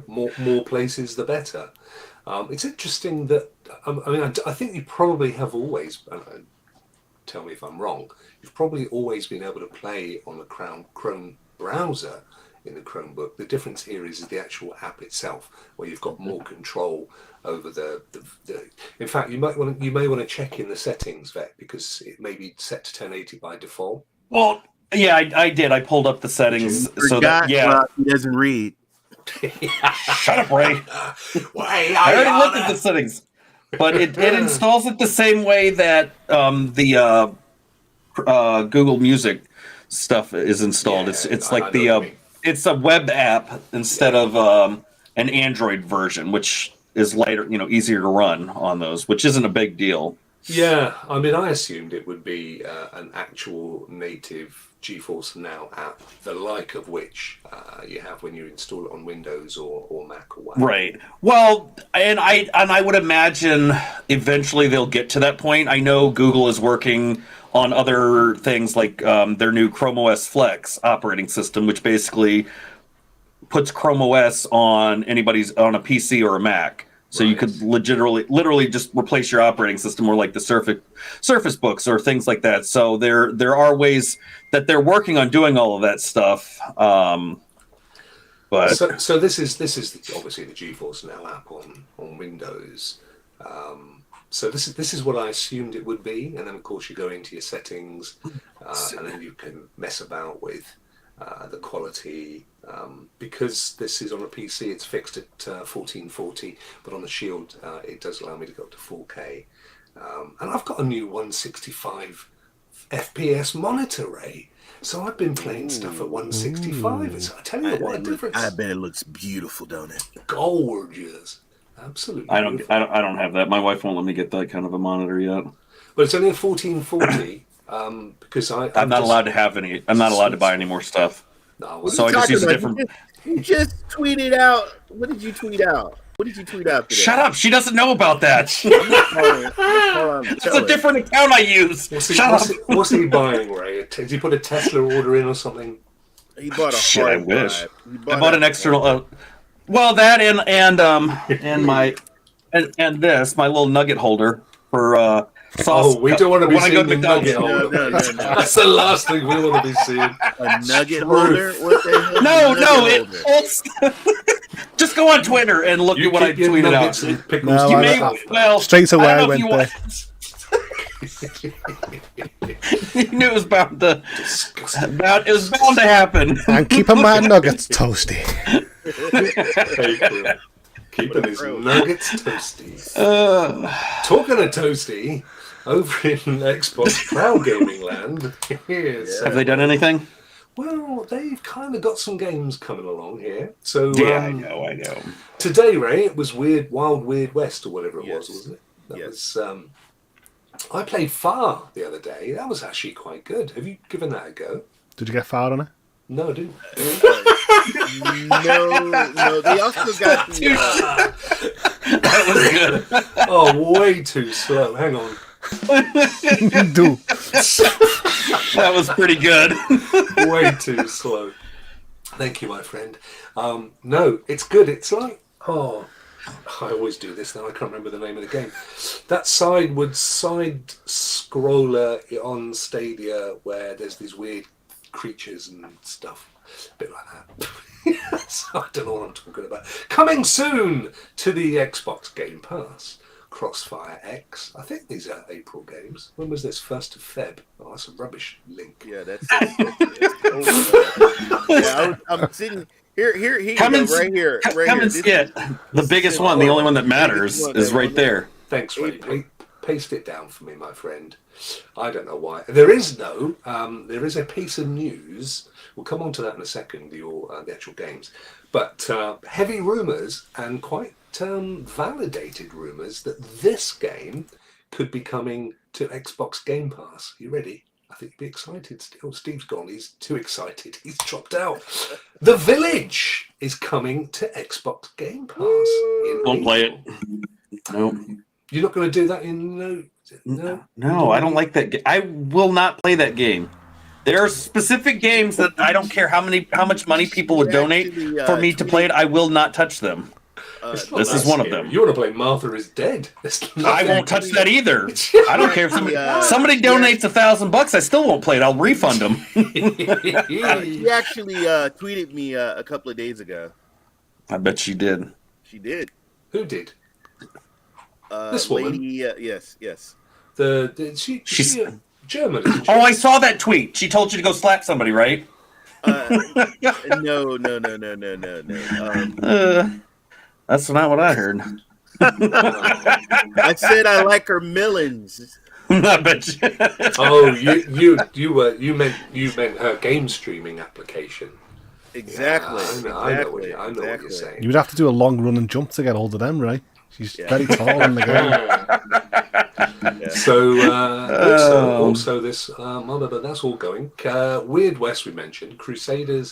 more places the better. It's interesting that I think you probably have always. Tell me if I'm wrong. You've probably always been able to play on a Chrome browser in the Chromebook. The difference here is the actual app itself, where you've got more control over the. In fact, you may want to check in the settings, Vet, because it may be set to 1080 by default. Well, yeah, I did. I pulled up the settings so that he doesn't read. Shut up, Ray. I already looked at the settings, but it installs it the same way that the Google Music stuff is installed. Yeah, it's like it's a web app instead of an Android version, which is lighter, easier to run on those, which isn't a big deal. Yeah, I mean, I assumed it would be an actual native GeForce Now app, the like of which you have when you install it on Windows or Mac or whatever. Right. Well, and I would imagine eventually they'll get to that point. I know Google is working on other things like their new Chrome OS Flex operating system, which basically puts Chrome OS on a PC or a Mac. So you could literally just replace your operating system, or like the Surface Books or things like that. So there are ways that they're working on doing all of that stuff. But so this is obviously the GeForce Now app on Windows. So this is what I assumed it would be, and then of course you go into your settings, and then you can mess about with the quality. Because this is on a PC, it's fixed at 1440, but on the Shield it does allow me to go up to 4K. And I've got a new 165 FPS monitor, Ray. So I've been playing stuff at 165. I tell you what a difference. I bet it looks beautiful, don't it? Gorgeous. Absolutely. I don't have that. My wife won't let me get that kind of a monitor yet. But it's only a 1440 because I'm not allowed to have any. I'm not allowed to buy any more stuff. No, so I just use a different. You just tweeted out. What did you tweet out? What did you tweet out today? Shut up! She doesn't know about that. It's a different account I use. What's he buying, Ray? Did he put a Tesla order in or something? He bought a Shit, I wish. I bought an external. Well, that and my my little nugget holder for sauce. Oh, we don't want to be seeing the nugget holder. No. That's the last thing we want to be seeing. A nugget holder? What the hell? No, it holds. Just go on Twitter and look at what I tweeted out. Well, straight away I went there. You knew it was bound to happen. And keeping my nuggets toasty. Keeping his nuggets toasty. Talking of toasty, over in Xbox Cloud Gaming Land, have they done anything? Well, they've kind of got some games coming along here. So I know. Today, Ray, it was Wild Weird West or whatever it was, wasn't it? That was. I played Far the other day. That was actually quite good. Have you given that a go? Did you get far on it? No, I didn't. No. They also got that was good. Oh, way too slow. Hang on. Do. That was pretty good. Way too slow. Thank you, my friend. No, it's good. It's like, I always do this now. I can't remember the name of the game. That side scroller on Stadia where there's these weird creatures and stuff. A bit like that. So I don't know what I'm talking about. Coming soon to the Xbox Game Pass. Crossfire X. I think these are April games. When was this? 1st of Feb. Oh, that's a rubbish link. Yeah, that's I'm sitting Here you Come go, and right here. Right come here. and see it. The biggest one, the only one that matters, is right there. Thanks, Ray. Paste it down for me, my friend. I don't know why. There is a piece of news. We'll come on to that in a second, the actual games. But heavy rumours and quite validated rumours that this game could be coming to Xbox Game Pass. You ready? I think you'd be excited still. Steve's gone. He's too excited. He's dropped out. The Village is coming to Xbox Game Pass. Won't play it. No. You're not going to do that in No, I don't like that. I will not play that game. There are specific games that I don't care how much money people would donate for me to play it. I will not touch them. This is one of them. You want to play Martha is Dead? I won't touch that either. I don't care if somebody donates $1,000. I still won't play it. I'll refund them. She actually tweeted me a couple of days ago. I bet she did. She did. Who did? This woman. Lady, yes. She's German. Oh, I saw that tweet. She told you to go slap somebody, right? No. That's not what I heard. I said I like her millins. I bet you. Oh, you meant her game streaming application. Exactly. Yeah, I know what you're saying. You would have to do a long run and jump to get hold of them, right? She's very tall in the game. Yeah. So also this but that's all going. Weird West we mentioned Crusader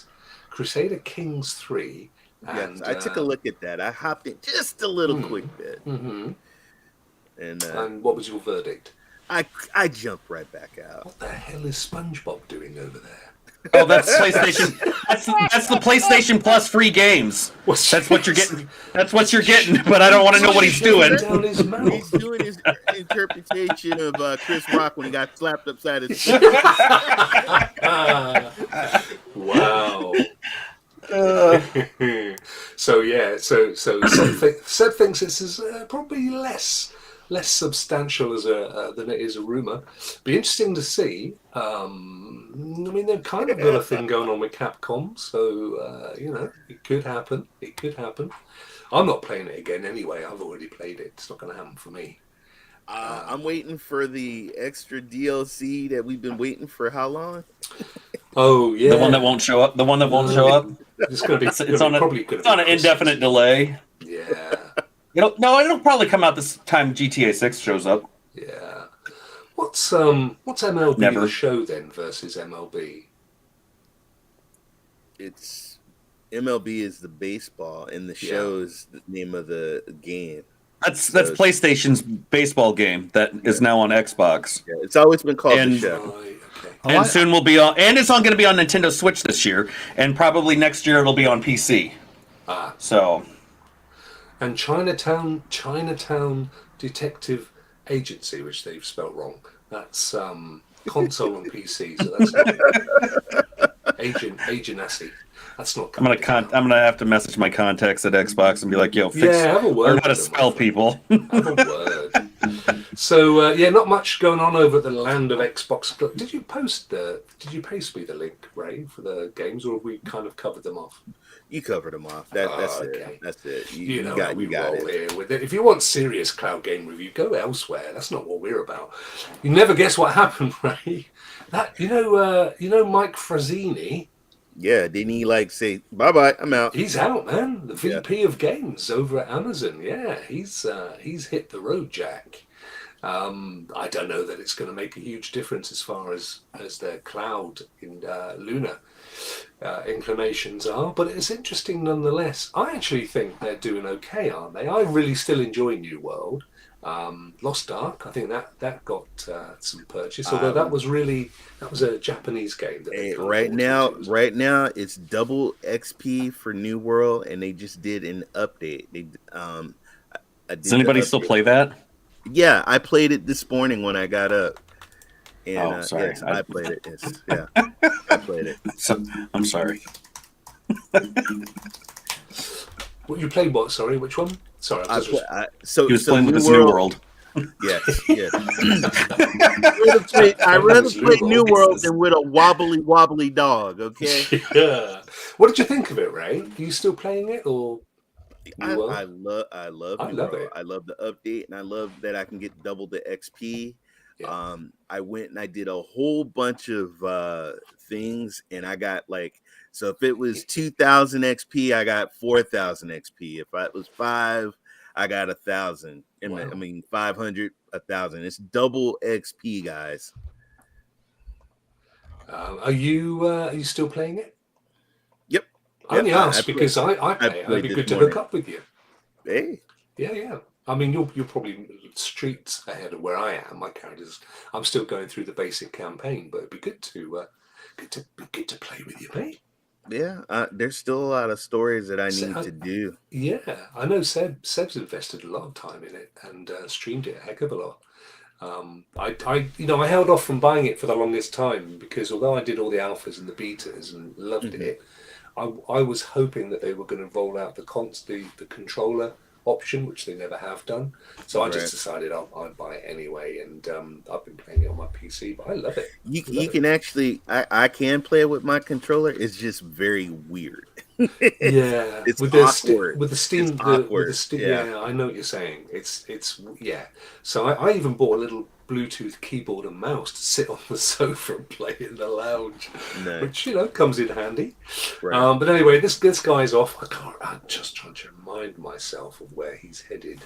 Kings 3. And, yes, I took a look at that. I hopped in just a little quick bit. Mm-hmm. And what was your verdict? I jumped right back out. What the hell is SpongeBob doing over there? Oh, that's PlayStation. That's the PlayStation Plus free games. That's what you're getting. That's what you're getting. But I don't want to know what he's doing. He's doing his interpretation of Chris Rock when he got slapped upside his head. Wow. So Seb thinks this is probably less substantial as than it is a rumor. Be interesting to see. I mean, they've kind of got a thing going on with Capcom, so it could happen. I'm not playing it again anyway. I've already played it. It's not going to happen for me. I'm waiting for the extra DLC that we've been waiting for how long? Oh yeah, the one that won't show up. It's going to be. It's on an indefinite delay. Yeah. It'll probably come out this time GTA 6 shows up. Yeah. What's MLB Never. the show then versus MLB? It's MLB is the baseball, and the show is the name of the game. That's PlayStation's baseball game that is now on Xbox. Yeah, it's always been called the show. And soon will be on, and it's going to be on Nintendo Switch this year, and probably next year it'll be on PC. So, and Chinatown Detective Agency, which they've spelt wrong. That's console and PC. So that's Agency. That's not. I'm gonna have to message my contacts at Xbox and be like, "Yo, have a word. Learn how to spell people." Have a word. So not much going on over at the land of Xbox. Did you paste me the link, Ray, for the games, or have we kind of covered them off? You covered them off. That's okay. it. That's it. You got it. Here with it. If you want serious cloud game review, go elsewhere. That's not what we're about. You never guess what happened, Ray. That Mike Frazzini. Yeah, didn't he say bye? I'm out. He's out, man. The VP of games over at Amazon. Yeah, he's hit the road, Jack. I don't know that it's going to make a huge difference as far as their cloud in Luna inclinations are, but it's interesting nonetheless. I actually think they're doing okay, aren't they? I really still enjoy New World. Lost Ark, I think that got some purchase, although that was a Japanese game. Right now it's double XP for New World, and they just did an update. Does anybody still play that? Yeah, I played it this morning when I got up. And, sorry. Yes, I played it. Yes, yeah, I played it. So, I'm sorry. What you played? What? Sorry, which one? Sorry, he was playing with this New World. Yes, yes. I'd rather play New World than with a wobbly dog. Okay. Yeah. What did you think of it, Ray? Are you still playing it or New World? I love I New love World. it. I love the update, and I love that I can get double the XP. Yeah. I went and I did a whole bunch of things, and I got like, so if it was 2,000 XP, I got 4,000 XP. If it was 5, I got 1,000. I Wow. mean 500, 1,000. It's double XP, guys. Are you still playing it? Yep. I only asked because I I play it. It'd played be this good to morning. hook up with you. Hey. Yeah, yeah. I mean, you're probably streets ahead of where I am. My characters, I'm still going through the basic campaign, but it'd be good to play with you, mate. Yeah, there's still a lot of stories that I need to do. Yeah, I know Seb's invested a lot of time in it and streamed it a heck of a lot. I held off from buying it for the longest time because although I did all the alphas and the betas and loved it, I was hoping that they were going to roll out the controller option, which they never have done. So I just decided I'd buy it anyway, and I've been playing it on my PC, but I love it. You can actually, I can play it with my controller. It's just very weird. Yeah, It's with awkward. with the Steam, It's awkward. Yeah, I know what you're saying. It's yeah. So I even bought a little Bluetooth keyboard and mouse to sit on the sofa and play in the lounge, Nice. which comes in handy. Right. But anyway, this guy's off. I'm just trying to remind myself of where he's headed.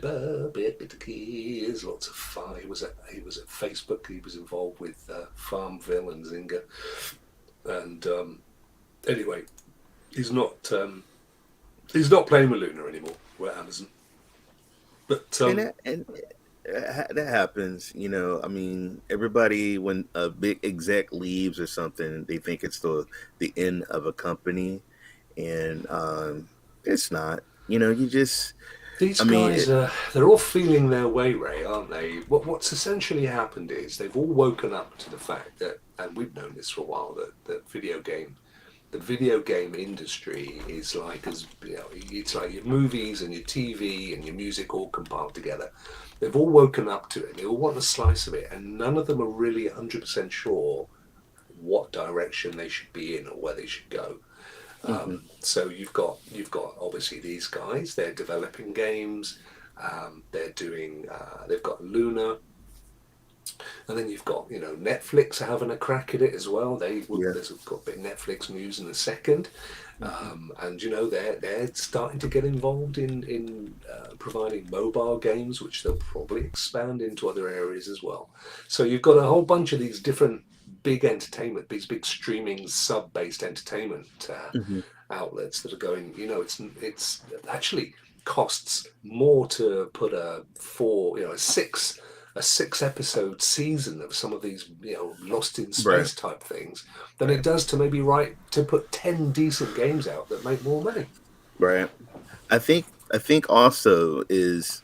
There's lots of fun. He was at Facebook. He was involved with Farmville and Zynga, and anyway, he's not playing with Luna anymore. We're at Amazon, but that happens. I mean, everybody, when a big exec leaves or something, they think it's the end of a company, and it's not. You just. these guys, they're all feeling their way, Ray, aren't they? What's essentially happened is they've all woken up to the fact that, and we've known this for a while, that the video game industry is like it's like your movies and your TV and your music all compiled together. They've all woken up to it. They all want a slice of it, and none of them are really 100% sure what direction they should be in or where they should go. So you've got obviously these guys. They're developing games. They've got Luna, and then you've got Netflix are having a crack at it as well. There's got a bit of Netflix news in a second, and they're starting to get involved in providing mobile games, which they'll probably expand into other areas as well. So you've got a whole bunch of these different big entertainment, these big streaming sub-based entertainment outlets that are going. It's actually costs more to put a six episode season of some of these Lost in Space type things than it does to maybe put 10 decent games out that make more money. Right. I think also is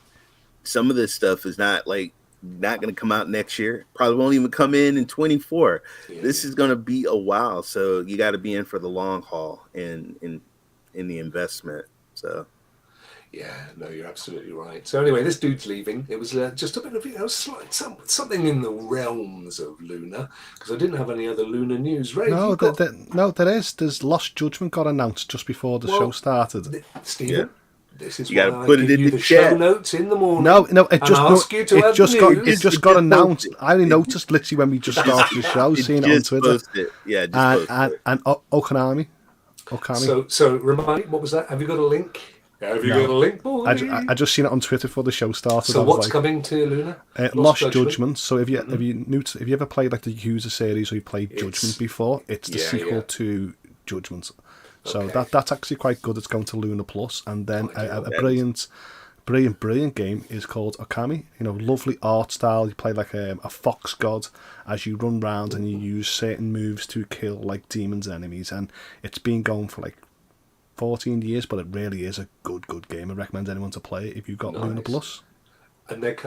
some of this stuff is not going to come out next year. Probably won't even come in 24. Yeah. This is going to be a while, so you got to be in for the long haul in the investment. So. Yeah, no, you're absolutely right. So anyway, this dude's leaving. It was just a bit of something in the realms of Luna, because I didn't have any other Luna news. Ray, no, there is. There's Lost Judgment got announced just before the show started. Stephen, this is you why I give you the show notes in the morning. No, it just got announced. I only noticed literally when we just started the show, seeing it on Twitter. And Okami. So remind me, what was that? Have you got a link? Have you got a link, boy? I just seen it on Twitter before the show started. So what's coming to Luna? Lost Judgment. So if you ever played like the Yakuza series or you played Judgment before, it's the sequel to Judgment. So that's actually quite good. It's going to Luna Plus, and then a brilliant game is called Okami. Lovely art style. You play like a fox god as you run round and you use certain moves to kill like demons enemies, and it's been going for like 14 years, but it really is a good game. I recommend anyone to play it if you've got Luna Plus. And they're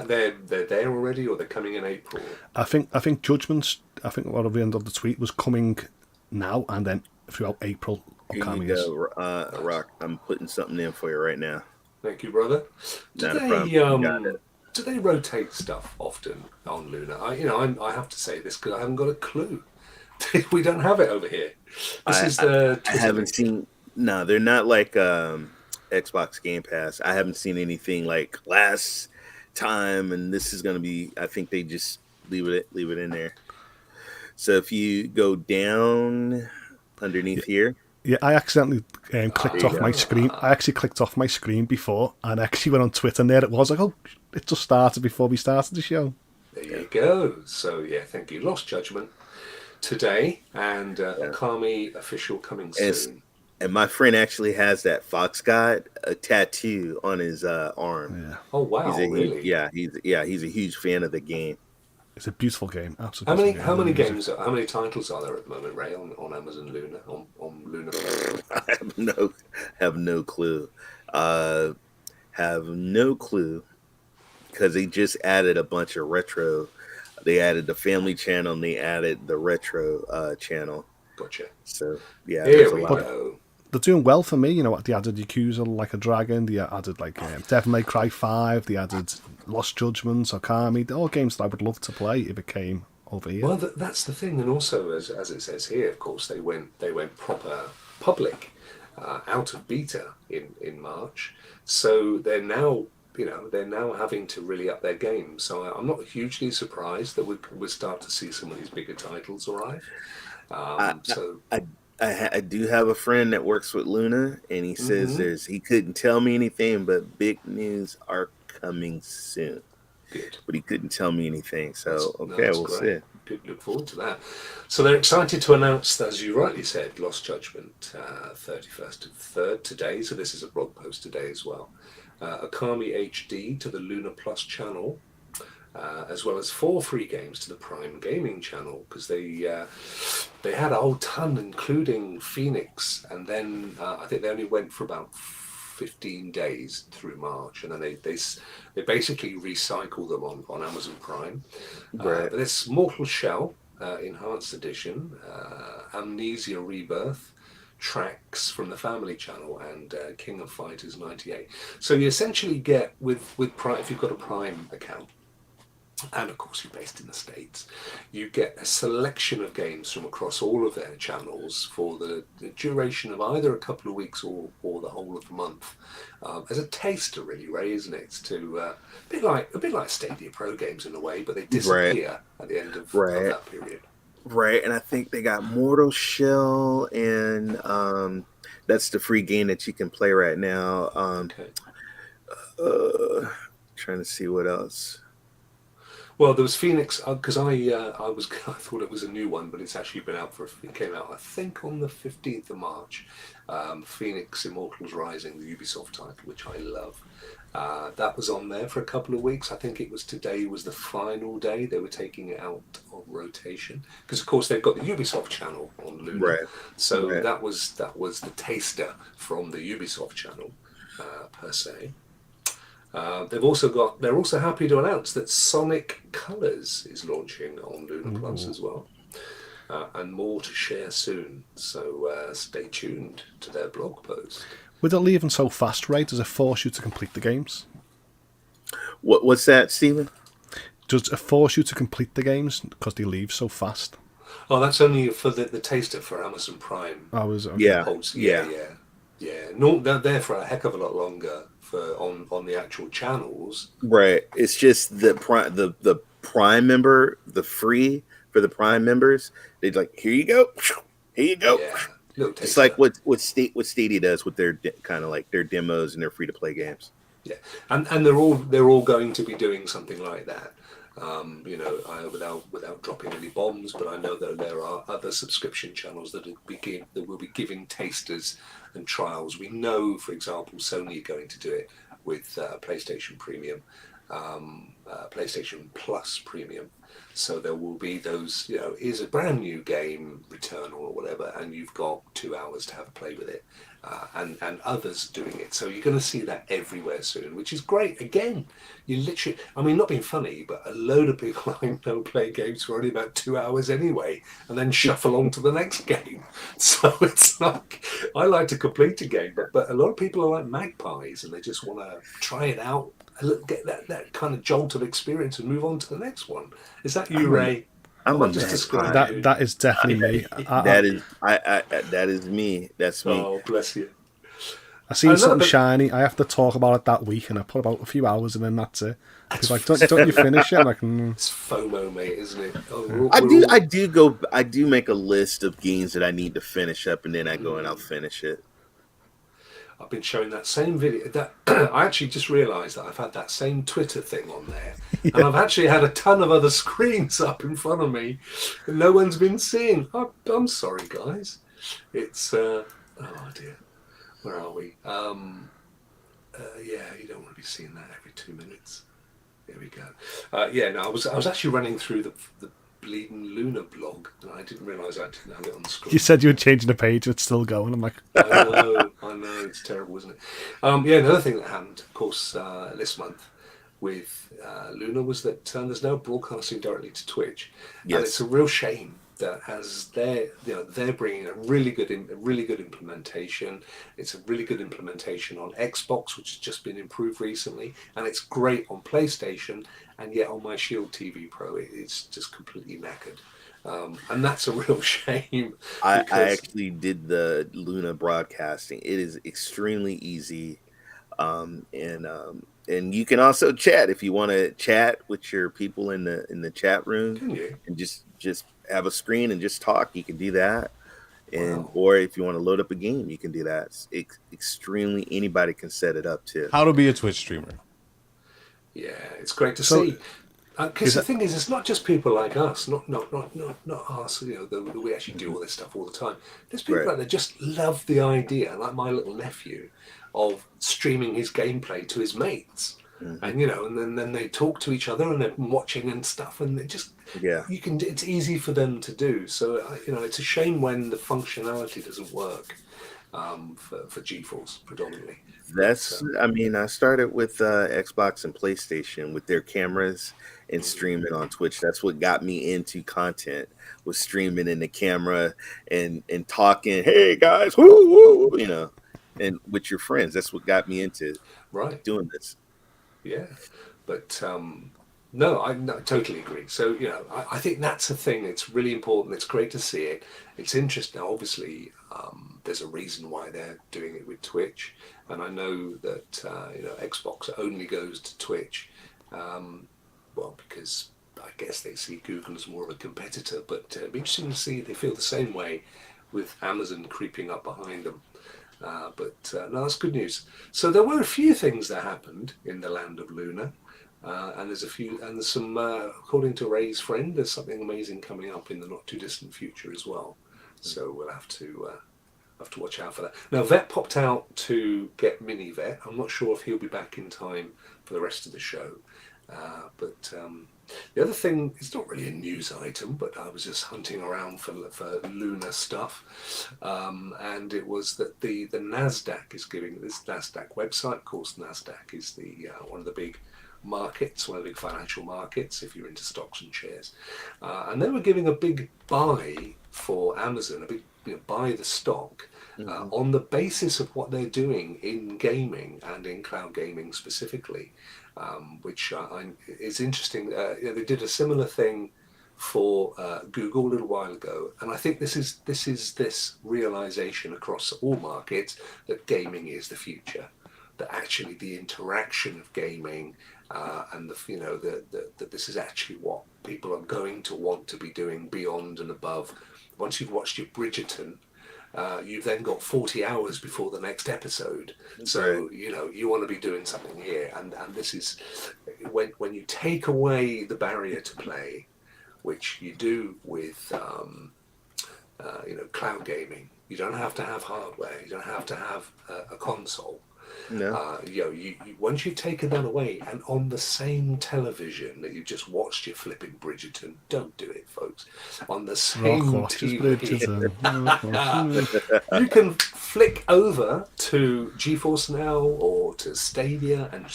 there already, or they're coming in April? I think Judgments. I think what the end of the tweet was coming now, and then throughout April. Here you go, Rock. I'm putting something in for you right now. Thank you, brother. Do Not a they problem. You got it. do they rotate stuff often on Luna? I have to say this because I haven't got a clue. We don't have it over here. This I, is I the I Twitter haven't link. seen. No, they're not like Xbox Game Pass. I haven't seen anything like last time, and this is gonna be. I think they just leave it in there. So if you go down underneath here, Yeah, I accidentally there clicked you off go. my screen. I actually clicked off my screen before, and actually went on Twitter, and there it was. Like, oh, it just started before we started the show. There Yeah, you go. So yeah, thank you. Lost Judgment today, and yeah. Okami official coming And, soon. and my friend actually has that Fox God a tattoo on his arm. Yeah, Oh wow, really? He's a huge fan of the game. it's a beautiful game, absolute beautiful game. How The many music. games? How many titles are there at the moment, Ray, on Amazon Luna on Luna Plus? I have no clue. Uh, have no clue because they just added a bunch of retro. They added the family channel and they added the retro channel. Gotcha. So yeah, there's Here a we lot. go. They're doing well for me. You know what? They added Yakuza Like a Dragon. They added like Devil May Cry 5. They added Lost Judgment, Okami. They're all games that I would love to play if it came over here. Well, that's the thing, and also as it says here, of course, they went proper public, out of beta in March. So they're now they're now having to really up their game. So I'm not hugely surprised that we start to see some of these bigger titles arrive. I, So I, I do have a friend that works with Luna, and he says mhm, he couldn't tell me anything, but big news are coming soon. good. But he couldn't tell me anything. That's So no, okay, that's we'll great. see. Good, look forward to that. So they're excited to announce, as you rightly said, Lost Judgment, 31st of the 3rd today. So this is a blog post today as well. Okami HD to the Luna Plus channel, as well as 4 free games to the Prime Gaming channel, because they had a whole ton, including Phoenix, and then I think they only went for about 15 days through March, and then they basically recycle them on Amazon Prime. Right. But there's Mortal Shell Enhanced Edition, Amnesia Rebirth, tracks from the Family Channel, and King of Fighters '98. So you essentially get with Prime, if you've got a Prime account, and of course you're based in the States, you get a selection of games from across all of their channels for the duration of either a couple of weeks or the whole of the month, as a taster, really, Ray, isn't it? It's to a bit like Stadia Pro games in a way, but they Right. disappear at the end of Right. that period. Right. And I think they got Mortal Shell, and that's the free game that you can play right now. Okay. Uh, Trying to see what else. Well, there was Phoenix because I thought it was a new one, but it's actually been out it came out I think on the 15th of March. Phoenix Immortals Rising, the Ubisoft title, which I love. That was on there for a couple of weeks. I think it was today was the final day they were taking it out of rotation because of course they've got the Ubisoft channel on Luna, Right. so Right. that was the taster from the Ubisoft channel per se. They're also happy to announce that Sonic Colors is launching on Luna Plus as well, and more to share soon. So stay tuned to their blog post. With it leaving so fast, right, does it force you to complete the games? What's that, Steven? Does it force you to complete the games because they leave so fast? Oh, that's only for the taster for Amazon Prime. I was okay. Yeah. Holds, Yeah. yeah. No, they're there for a heck of a lot longer for on the actual channels. Right. It's just the Prime member, the free for the Prime members. They're like, here you go, here you go. Yeah, little taster. It's like what Stadia does with their kind of like their demos and their free to play games. Yeah, and they're all going to be doing something like that. Without dropping any bombs, but I know that there are other subscription channels that will be giving tasters and trials. We know, for example, Sony are going to do it with PlayStation Premium, PlayStation Plus Premium, So there will be those, here's a brand new game, Returnal or whatever, and you've got 2 hours to have a play with it, and others doing it. So you're going to see that everywhere soon, which is great. Again, you literally, I mean, not being funny, but a load of people I know play games for only about 2 hours anyway, and then shuffle on to the next game. So it's like, I like to complete a game, but a lot of people are like magpies, and they just want to try it out, get that kind of jolt of experience and move on to the next one. Is that you, Ray? I'm Or a just magpie. describe you? That is definitely me. That is me. That's me. Oh, bless you. I seen Another something bit- shiny. I have to talk about it that week, and I put about a few hours in, and that's it. It's like, don't you finish it? I'm like, It's FOMO, mate, isn't it? I do make a list of games that I need to finish up, and then I go and I'll finish it. I've been showing that same video. That I actually just realised that I've had that same Twitter thing on there, and I've actually had a ton of other screens up in front of me, and no one's been seeing. I'm sorry, guys. It's oh dear, where are we? Yeah, you don't want to be seeing that every 2 minutes. There we go. I was actually running through the bleeding Luna blog, and I didn't realise I didn't have it on the screen. you said you were changing the page, it's still going. I'm like, I know, it's terrible, isn't it? Another thing that happened, of course, this month with Luna was that there's no broadcasting directly to Twitch, Yes. and it's a real shame that as they're bringing a really good implementation. It's a really good implementation on Xbox, which has just been improved recently, and it's great on PlayStation. And yet on my Shield TV Pro, it's just completely knackered. And that's a real shame. I actually did the Luna broadcasting. It is extremely easy, and you can also chat if you want to chat with your people in the chat room. Can you? And just have a screen and just talk. You can do that, and Wow. or if you want to load up a game, you can do that. It's extremely anybody can set it up too. How to be a Twitch streamer. Yeah, it's great to So- see. Because the thing is, it's not just people like us, not us. We actually do all this stuff all the time. There's people Right. out there just love the idea, like my little nephew, of streaming his gameplay to his mates, and and then they talk to each other and they're watching and stuff, and they just Yeah. It's easy for them to do. So it's a shame when the functionality doesn't work for GeForce predominantly. That's. I mean, I started with Xbox and PlayStation with their cameras and streaming on Twitch. That's what got me into content, was streaming in the camera and talking. Hey guys, woo woo, and with your friends. That's what got me into Right. doing this. Yeah, but no, I totally agree. So I think that's a thing. It's really important. It's great to see it. It's interesting. Now, obviously, there's a reason why they're doing it with Twitch, and I know that Xbox only goes to Twitch, because I guess they see Google as more of a competitor. But it'd be interesting to see if they feel the same way with Amazon creeping up behind them. No, that's good news. So there were a few things that happened in the land of Luna, and there's some. According to Ray's friend, there's something amazing coming up in the not too distant future as well. So we'll have to watch out for that. Now, Vet popped out to get Mini Vet. I'm not sure if he'll be back in time for the rest of the show, but. The other thing, it's not really a news item, but I was just hunting around for Luna stuff, and it was that the Nasdaq is giving this Nasdaq website. Of course, Nasdaq is the one of the big markets, one of the big financial markets if you're into stocks and shares, and they were giving a big buy for Amazon, a big buy the stock. On the basis of what they're doing in gaming and in cloud gaming specifically, which is interesting. They did a similar thing for Google a little while ago, and I think this is realization across all markets that gaming is the future. That actually the interaction of gaming and that this is actually what people are going to want to be doing beyond and above. Once you've watched your Bridgerton, you've then got 40 hours before the next episode. So, you want to be doing something here. And this is when you take away the barrier to play, which you do with, cloud gaming. You don't have to have hardware. You don't have to have a console. No. Once you've taken that away, and on the same television that you just watched your flipping Bridgerton, don't do it, folks. On the same Rock watches TV, Bridgerton. you can flick over to GeForce Now or to Stadia, and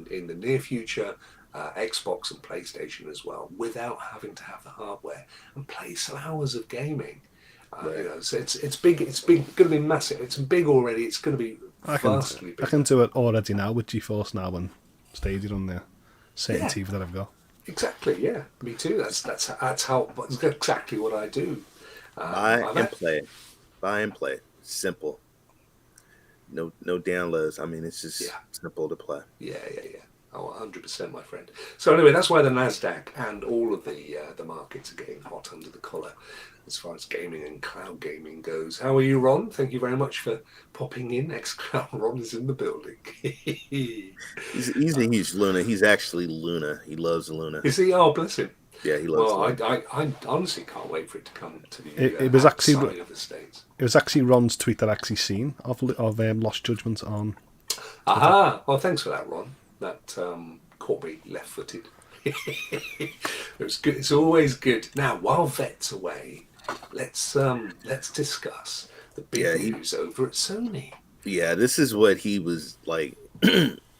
in the near future, Xbox and PlayStation as well, without having to have the hardware, and play some hours of gaming. So it's big. It's going to be massive. It's big already. It's going to be vastly big. I can do it already now with GeForce Now and Stadia on the same TV that I've got. Exactly. Yeah, me too. That's exactly what I do. Buy and play. Simple. No downloads. I mean, it's just simple to play. Yeah. Oh, 100%, my friend. So anyway, that's why the Nasdaq and all of the markets are getting hot under the collar as far as gaming and cloud gaming goes. How are you, Ron? Thank you very much for popping in. XCloud Ron is in the building. He's a huge Luna. He's actually Luna. He loves Luna. Is he? Oh, bless him. Yeah, he loves Luna. I honestly can't wait for it to come to the It was outside actually of the States. It was actually Ron's tweet that I actually seen of Lost Judgment on. Aha! Well, thanks for that, Ron. That caught me left-footed. It was good. It's always good. Now, while Vet's away, let's discuss the big news over at Sony. Yeah, this is what he was like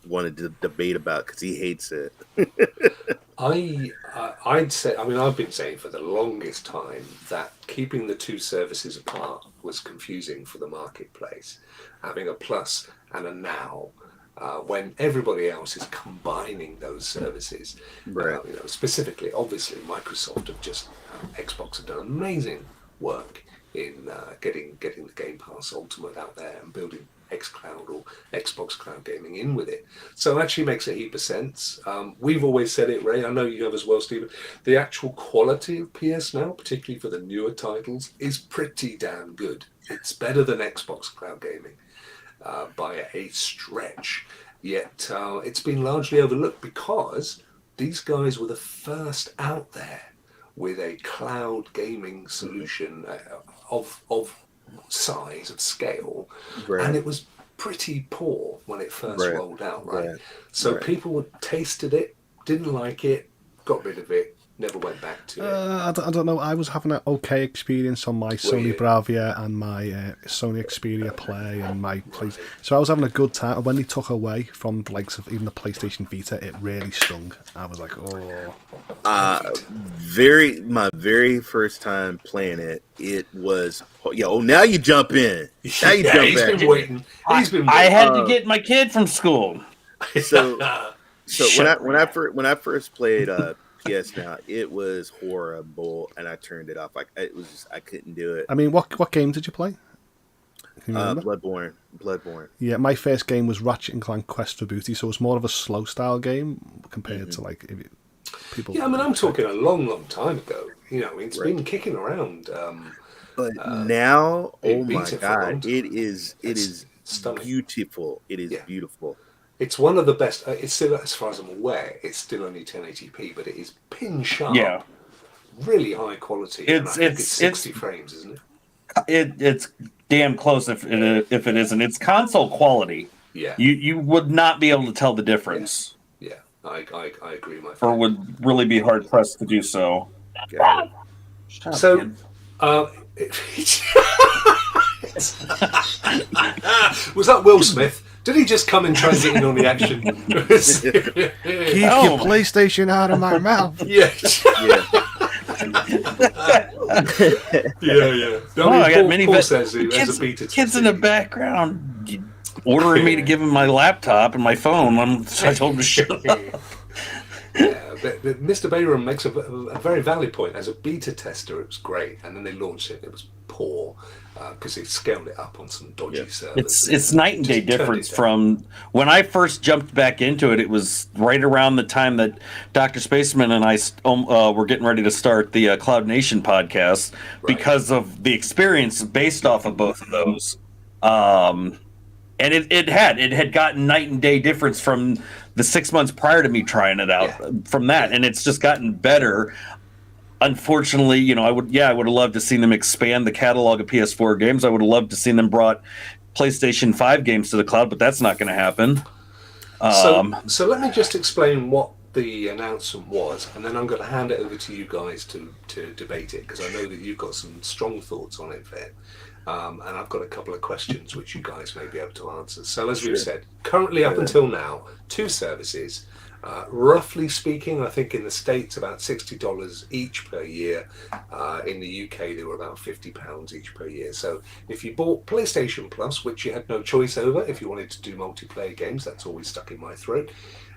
wanted to debate about because he hates it. I'd say. I mean, I've been saying for the longest time that keeping the two services apart was confusing for the marketplace. Having a Plus and a Now. When everybody else is combining those services, right. Specifically, obviously, Microsoft Xbox have done amazing work in getting the Game Pass Ultimate out there and building xCloud or Xbox Cloud Gaming in with it. So it actually makes a heap of sense. We've always said it, Ray, I know you have as well, Stephen, the actual quality of PS Now, particularly for the newer titles, is pretty damn good. It's better than Xbox Cloud Gaming. By a stretch, yet it's been largely overlooked because these guys were the first out there with a cloud gaming solution of size, of scale, and it was pretty poor when it first rolled out, right? So people tasted it, didn't like it, got rid of it, never went back to it. I don't know. I was having an okay experience on my Sony Bravia and my Sony Xperia Play and my place. So I was having a good time. And when they took away from the likes of even the PlayStation Vita, it really stung. I was like, oh. My very first time playing it, it was now you jump in. Now you jump he's back. Been waiting. He's been waiting. I had to get my kid from school. So when I first played PS Now, it was horrible, and I turned it off. I couldn't do it. I mean, what game did you play? Can you remember? Bloodborne. Yeah, my first game was Ratchet and Clank Quest for Booty, so it was more of a slow style game compared to like people. Yeah, I mean, I'm talking a long time ago. It's been kicking around. But now, oh my god, it is stunning. Beautiful. It is beautiful. It's one of the best. It's still, as far as I'm aware, it's still only 1080p, but it is pin sharp. Yeah, really high quality. It's 60 frames, isn't it? It's damn close if it isn't. It's console quality. Yeah, you would not be able to tell the difference. Yeah, I agree, my friend. Or would really be hard pressed to do so. Yeah. So, was that Will Smith? Did he just come and try and get in on the action? Keep your PlayStation out of my mouth. Yeah. I got many says he has a beta kids in the background ordering me to give him my laptop and my phone. I told him to shut up. But Mr. Bayram makes a very valid point. As a beta tester, it was great, and then they launched it, and it was poor because they scaled it up on some dodgy servers. It's night and day difference from when I first jumped back into it. It was right around the time that Dr. Spaceman and I were getting ready to start the Cloud Nation podcast because of the experience based off of both of those. And it had gotten night and day difference from the 6 months prior to me trying it out from that, and it's just gotten better. Unfortunately, I would have loved to see them expand the catalog of PS4 games. I would have loved to see them brought PlayStation 5 games to the cloud, but that's not going to happen. So let me just explain what the announcement was, and then I'm going to hand it over to you guys to debate it, because I know that you've got some strong thoughts on it, Vet. And I've got a couple of questions which you guys may be able to answer. So as we've said, currently up until now, 2 services. Roughly speaking, I think in the States about $60 each per year. In the UK, they were about £50 each per year. So if you bought PlayStation Plus, which you had no choice over, if you wanted to do multiplayer games, that's always stuck in my throat.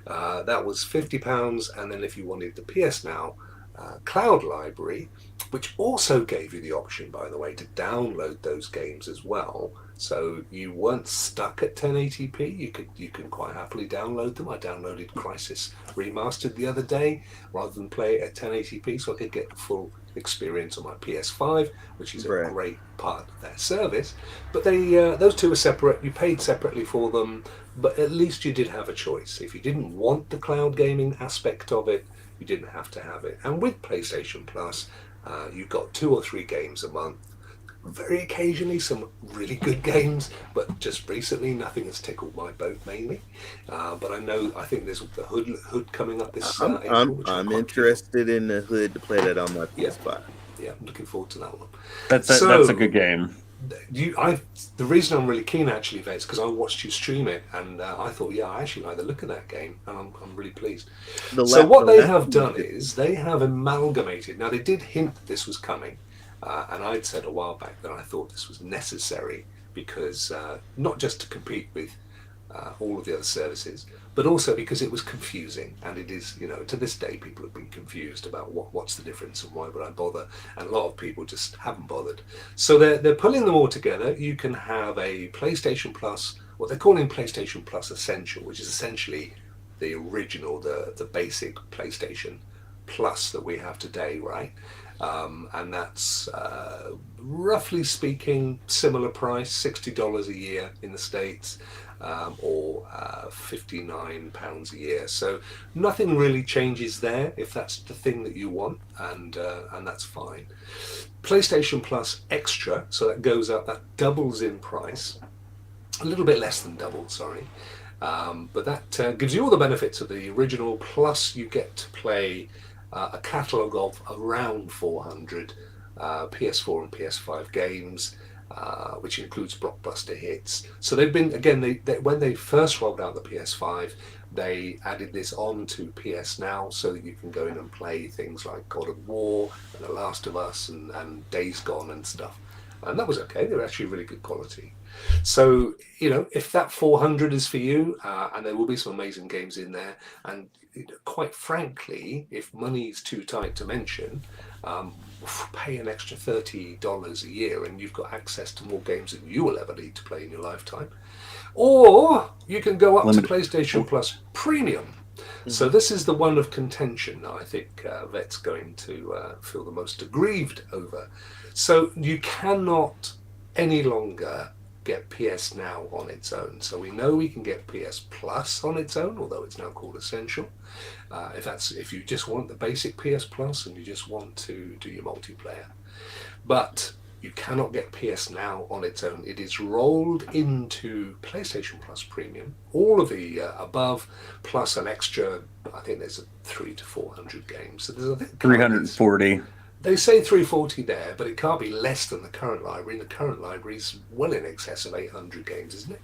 That was £50, and then if you wanted the PS Now cloud library, which also gave you the option, by the way, to download those games as well. So you weren't stuck at 1080p. You can quite happily download them. I downloaded Crysis Remastered the other day rather than play it at 1080p, so I could get the full experience on my PS5, which is a great part of their service. But they those two are separate. You paid separately for them, but at least you did have a choice. If you didn't want the cloud gaming aspect of it, you didn't have to have it. And with PlayStation Plus, you got 2 or 3 games a month. Very occasionally some really good games, but just recently nothing has tickled my boat mainly. But I think there's the Hood coming up this April. I'm interested in the Hood to play that on my PS5. Yeah, I'm looking forward to that one. That's a good game. The reason I'm really keen actually, Vet, is because I watched you stream it, and I thought, I actually like the look of that game, and I'm really pleased. So what they have done is they have amalgamated. Now they did hint that this was coming, and I'd said a while back that I thought this was necessary because not just to compete with all of the other services, but also because it was confusing, and it is, to this day people have been confused about what's the difference and why would I bother, and a lot of people just haven't bothered. So they're pulling them all together. You can have a PlayStation Plus, what they're calling PlayStation Plus Essential, which is essentially the original, the basic PlayStation Plus that we have today, right? And that's roughly speaking similar price, $60 a year in the States, or £59 a year. So nothing really changes there if that's the thing that you want, and that's fine. PlayStation Plus Extra, so that goes up, that doubles in price, a little bit less than double, sorry. But that gives you all the benefits of the original, plus you get to play a catalogue of around 400 PS4 and PS5 games, which includes blockbuster hits. So they've been, again, they when they first rolled out the PS5, they added this on to PS Now so that you can go in and play things like God of War and The Last of Us and Days Gone and stuff. And that was okay. They were actually really good quality. So, if that 400 is for you, and there will be some amazing games in there, and quite frankly, if money's too tight to mention, pay an extra $30 a year and you've got access to more games than you will ever need to play in your lifetime. Or you can go up to PlayStation Plus Premium. Mm-hmm. So this is the one of contention I think Vet's going to feel the most aggrieved over. So you cannot any longer get PS Now on its own. So we know we can get PS Plus on its own, although it's now called Essential. If you just want the basic PS Plus and you just want to do your multiplayer. But you cannot get PS Now on its own. It is rolled into PlayStation Plus Premium, all of the above, plus an extra, I think there's 300 to 400 games. So there's, I think, 340. They say 340 there, but it can't be less than the current library. And the current library is well in excess of 800 games, isn't it?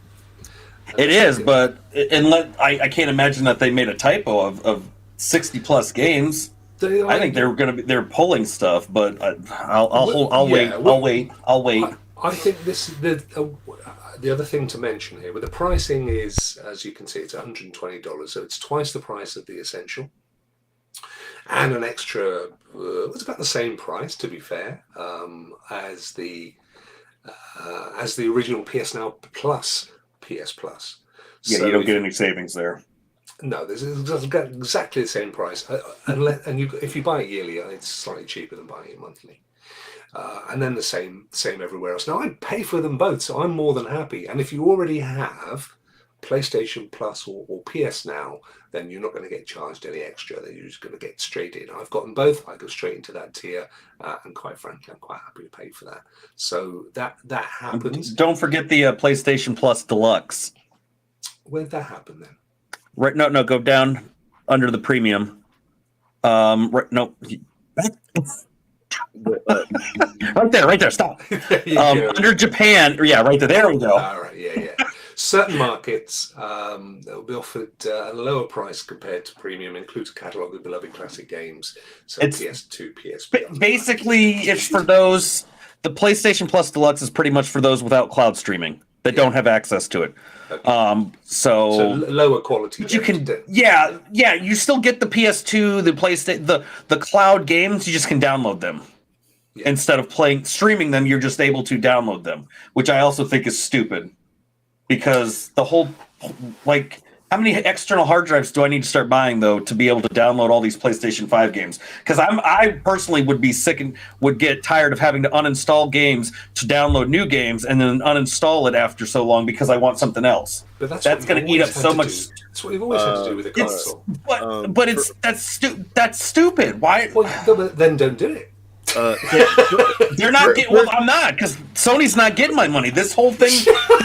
It is, but I can't imagine that they made a typo of 60 plus games. I think they're pulling stuff, but I'll wait. I think the other thing to mention here, with the pricing is, as you can see, it's $120, so it's twice the price of the Essential. And an extra, it's about the same price, to be fair, as the original PS Now Plus PS Plus. Yeah, so you don't get any savings there. No, this is exactly the same price. If you buy it yearly, it's slightly cheaper than buying it monthly. And then the same everywhere else. Now, I pay for them both, so I'm more than happy. And if you already have PlayStation Plus or PS Now, then you're not going to get charged any extra. Then you're just going to get straight in. I've gotten both. I go straight into that tier, and quite frankly, I'm quite happy to pay for that. So that happens. Don't forget the PlayStation Plus Deluxe. Where'd that happen then? Right, no, go down under the premium. Right, no, right there. Stop. Under Japan, right there. There we go. All right, yeah. Certain markets they'll be offered at a lower price compared to premium, includes a catalogue of beloved classic games. So it's PS2, PSP. Basically, it's for those. The PlayStation Plus Deluxe is pretty much for those without cloud streaming that don't have access to it. Okay. So lower quality. But you can, you still get the PS2, the PlayStation, the cloud games. You just can download them instead of streaming them. You're just able to download them, which I also think is stupid because the whole how many external hard drives do I need to start buying though to be able to download all these PlayStation 5 games? Because I personally would be sick and would get tired of having to uninstall games to download new games and then uninstall it after so long because I want something else. But that's going to eat up so much. That's what you've always had to do with the console. That's stupid. Why? Well, then don't do it. They're not getting. Well, I'm not because Sony's not getting my money. This whole thing.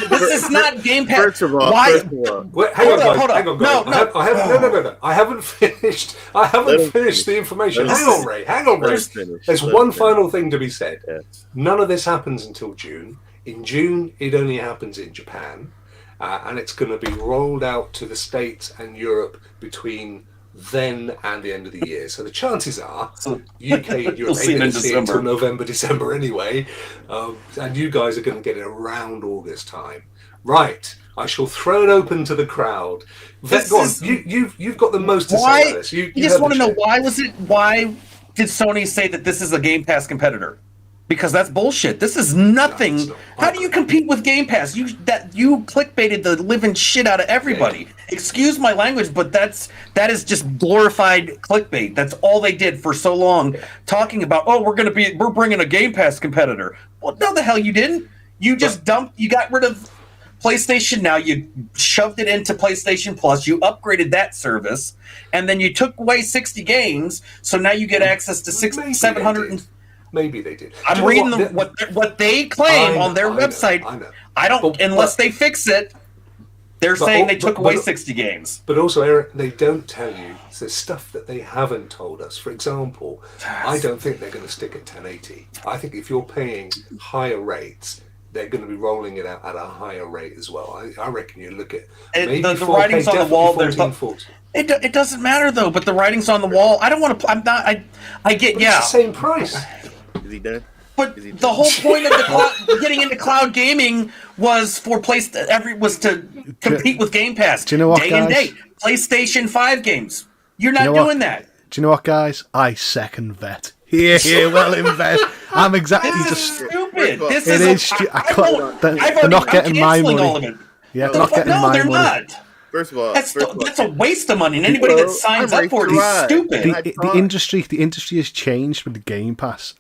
This is not Game Pass. First of all, hang on. No. I haven't finished. I haven't finished the information. Hang on, Ray. There's one final thing to be said. Yes. None of this happens until June. In June, it only happens in Japan, and it's going to be rolled out to the States and Europe between then and the end of the year. So the chances are UK and Europe ain't going to see it until November, December anyway. And you guys are going to get it around August time. Right. I shall throw it open to the crowd. Go on. You've got the most to say about this. You just want to know why did Sony say that this is a Game Pass competitor? Because that's bullshit. This is nothing. No, how do you compete with Game Pass? You clickbaited the living shit out of everybody. Yeah. Excuse my language, but that is just glorified clickbait. That's all they did for so long, talking about we're bringing a Game Pass competitor. Well, no, the hell you didn't. You just you got rid of PlayStation Now. You shoved it into PlayStation Plus. You upgraded that service, and then you took away 60 games. So now you get access to 700. Maybe they did. I'm reading what they claim on their website. I don't unless they fix it. They're saying they took away 60 games. But also, Eric, they don't tell you. There's stuff that they haven't told us. For example, I don't think they're going to stick at 1080. I think if you're paying higher rates, they're going to be rolling it out at a higher rate as well. I reckon you look at maybe the writing's on the wall. 1440. It doesn't matter though. But the writing's on the wall. I don't want to. I'm not. I get It's the same price. Is he done? But the whole point of getting into cloud gaming was for to compete with Game Pass. Do you know what, day guys? and date. PlayStation 5 games. You're not doing that. Do you know what, guys? I second that. Yeah, well in bed. I'm exactly just stupid. They're not getting my money. Yeah, they're not getting my money. Not. First of all, that's a waste of money, and anybody that signs up for it is stupid. The industry has changed with the Game Pass.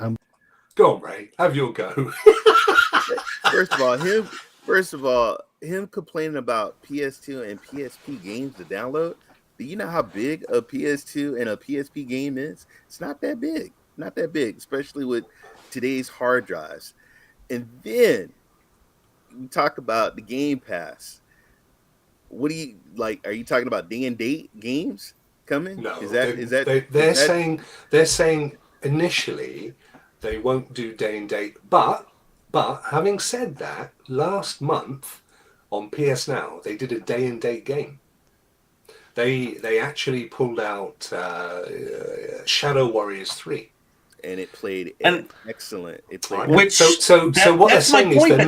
Go on, Ray. Have your go. First of all, him complaining about PS2 and PSP games to download. Do you know how big a PS2 and a PSP game is? It's not that big. Not that big, especially with today's hard drives. And then we talk about the Game Pass. What do you like? Are you talking about day and date games coming? No, they're saying initially they won't do day and date, but having said that, last month on PS Now they did a day and date game. They actually pulled out Shadow Warriors 3. And it played excellent. It played so what they're saying is they're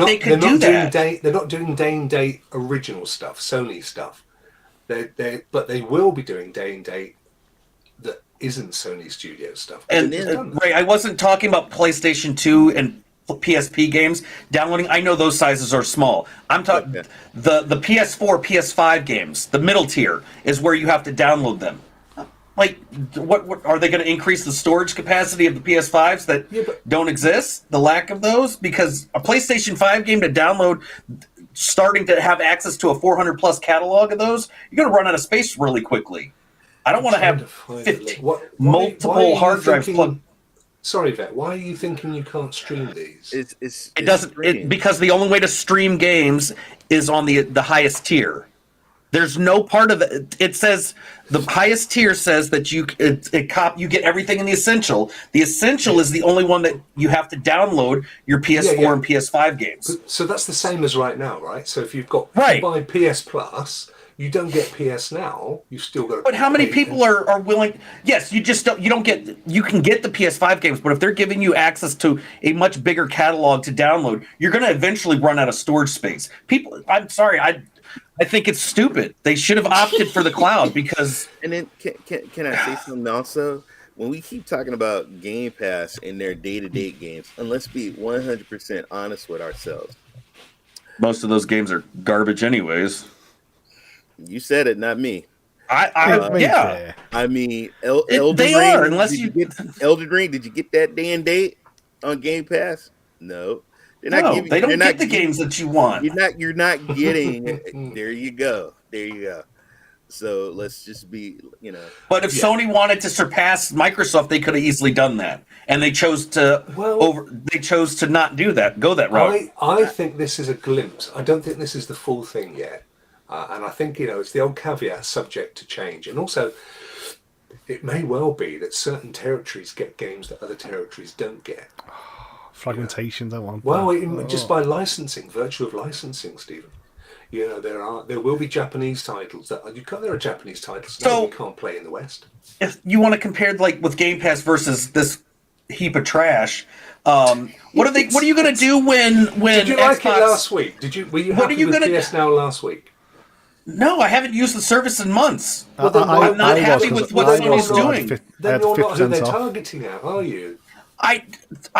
not doing day and date original stuff, Sony stuff. But they will be doing day and date that isn't Sony Studio stuff. And Ray, I wasn't talking about PlayStation 2 and PSP games downloading. I know those sizes are small. I'm talking the PS4, PS5 games. The middle tier is where you have to download them. Like, what are they going to increase the storage capacity of the PS5s that don't exist? The lack of those, because a PlayStation 5 game to download starting to have access to a 400 plus catalog of those, you're going to run out of space really quickly. I don't want to have 15, multiple hard drives plugged. Sorry, Vet. Why are you thinking you can't stream these? It doesn't because the only way to stream games is on the highest tier. There's no part of it. It says the highest tier says that you get everything in the essential. The essential is the only one that you have to download your PS4 and PS5 games. So that's the same as right now, right? So if you've got right. You buy PS Plus, you don't get PS Now. You've still got. But how many people are willing? Yes, you just don't. You don't get. You can get the PS5 games, but if they're giving you access to a much bigger catalog to download, you're going to eventually run out of storage space. People, I'm sorry, I think it's stupid. They should have opted for the cloud because. And then can I say something also? When we keep talking about Game Pass and their day-to-day games, and let's be 100% honest with ourselves. Most of those games are garbage, anyways. You said it, not me. Yeah. I mean, Elden they Ring, are unless you get Elden Ring. Did you get that day and date on Game Pass? No. They don't get the games that you want. You're not getting. There you go. So let's just be, But if Sony wanted to surpass Microsoft, they could have easily done that, and they chose to They chose to not do that. Go that route. I think this is a glimpse. I don't think this is the full thing yet. And I think, it's the old caveat subject to change. And also, it may well be that certain territories get games that other territories don't get. Fragmentation, don't want. Well, just by licensing, virtue of licensing, Stephen. There will be Japanese titles there are Japanese titles that you can't play in the West. If you want to compare with Game Pass versus this heap of trash, what are you going to do when Did you Xbox, like it last week? Were you happy with PS Now last week? No, I haven't used the service in months. Well, then I'm not happy with what Sony's doing. Then you're not who they're targeting at, are you? I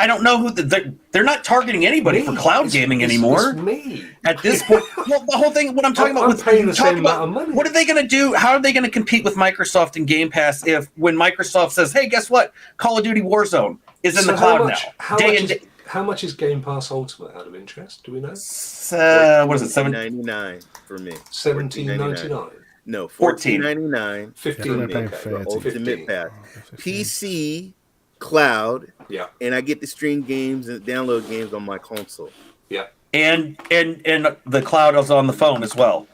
don't know who they're not targeting anybody for cloud gaming anymore. It's me at this point. Well, the whole thing. What I'm talking about, paying the same amount of money. What are they going to do? How are they going to compete with Microsoft and Game Pass when Microsoft says, "Hey, guess what? Call of Duty Warzone is in the cloud now." How much is Game Pass Ultimate out of interest? Do we know? What is it? $17.99 for me. $17.99. No, $14.99. $15. Ultimate Pass. PC, cloud. Yeah. And I get to stream games and download games on my console. Yeah. And the cloud is on the phone as well.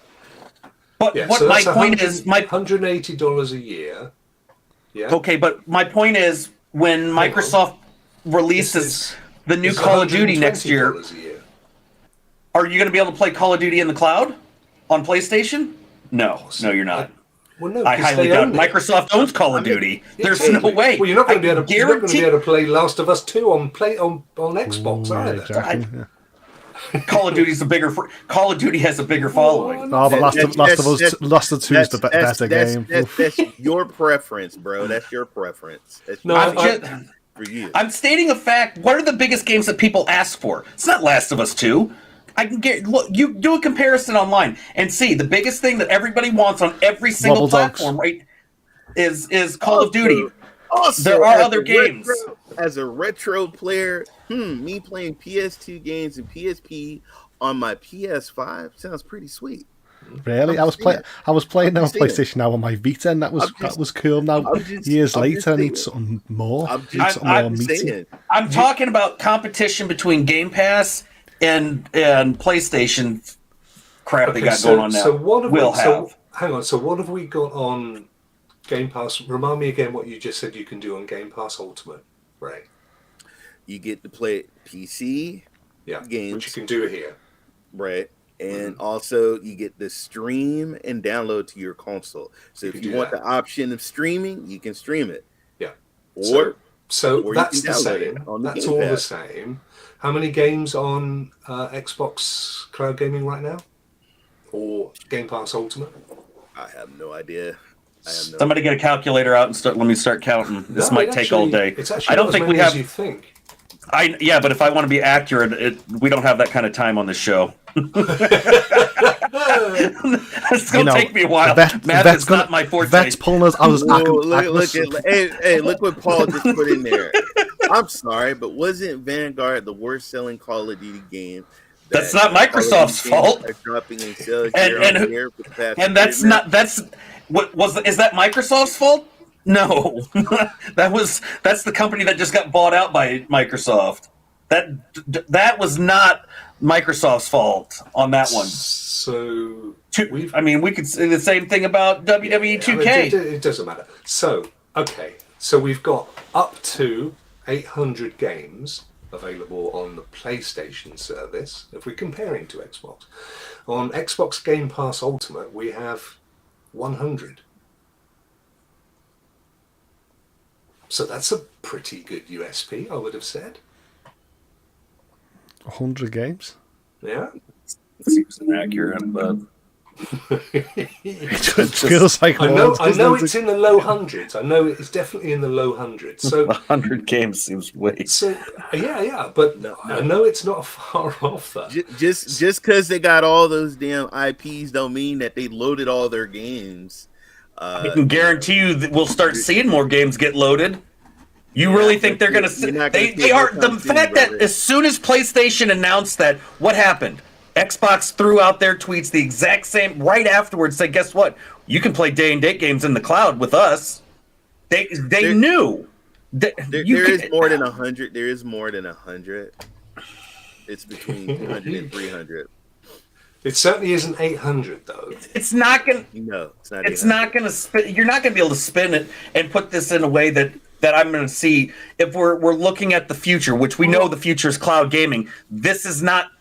But yeah, what so my point is, $180 a year. Yeah. Okay, but my point is, when Microsoft releases the new Call of Duty next year, are you going to be able to play Call of Duty in the cloud on PlayStation? No, you're not. Well, no, I highly doubt Microsoft owns Call of Duty. There's no way. Well, you're not going to be able to play Last of Us 2 on Xbox either. Exactly. Call of Duty's Call of Duty has a bigger following. Oh, but Last of 2 is the better game. That's your preference, bro. That's your preference. For you. I'm stating a fact. What are the biggest games that people ask for? It's not Last of Us 2. Look, you do a comparison online and see the biggest thing that everybody wants on every single platform, right? Is Call of Duty. Also, there are other games. As a retro player, me playing PS2 games and PSP on my PS5 sounds pretty sweet. Really, I was playing now on PlayStation Now on my Vita, and that was cool. Now years later, I need something more. I'm talking about competition between Game Pass and PlayStation crap they got going on now. So what have we got on Game Pass? Remind me again what you just said you can do on Game Pass Ultimate, right? You get to play PC games, which you can do here, right? And also you get the stream and download to your console. So if you want the option of streaming, you can stream it. Yeah. Or that's the same. That's all the same. How many games on Xbox Cloud Gaming right now? Or Game Pass Ultimate? I have no idea. Somebody get a calculator out and let me start counting. This might take all day. I don't think we have. You think. But if I want to be accurate, we don't have that kind of time on this show. It's going to take me a while. Math is not my forte. That's pulling us. Look what Paul just put in there. I'm sorry, but wasn't Vanguard the worst selling Call of Duty game That's that not Microsoft's Call of Duty games fault. are dropping in sales And- year and- on year for the past And few that's years now. not is that Microsoft's fault? No. That's the company that just got bought out by Microsoft. That was not Microsoft's fault on that one. So we could say the same thing about WWE 2K. it doesn't matter. So okay, so we've got up to 800 games available on the PlayStation service. If we're comparing to Xbox, on Xbox Game Pass Ultimate, we have 100. So that's a pretty good USP, I would have said. 100 games. Yeah. Seems inaccurate, but It feels like I know doesn't it's in the low hundreds. I know it's definitely in the low hundreds. So 100 games seems way. So yeah, but I know it's not far off that. Just because they got all those damn IPs don't mean that they loaded all their games. I can guarantee you that we'll start seeing more games get loaded. You really think they're going to? They are. The fact that as soon as PlayStation announced that, what happened? Xbox threw out their tweets the exact same right afterwards. Said, "Guess what? You can play day and date games in the cloud with us." They knew. There is more than 100. There is more than 100. It's between 200 and 300. It certainly isn't 800 though. It's not going. No, it's not. It's not going to spin. You're not going to be able to spin it and put this in a way that I'm going to see if we're looking at the future, which we know the future is cloud gaming. This is not.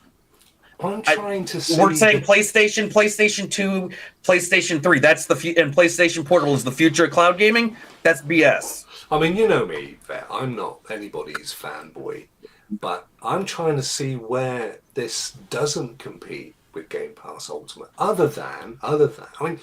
I'm trying to see. We're saying PlayStation 2, PlayStation 3. That's the and PlayStation Portable is the future of cloud gaming. That's BS. I mean, you know me, Vet. I'm not anybody's fanboy, but I'm trying to see where this doesn't compete with Game Pass Ultimate. Other than, I mean,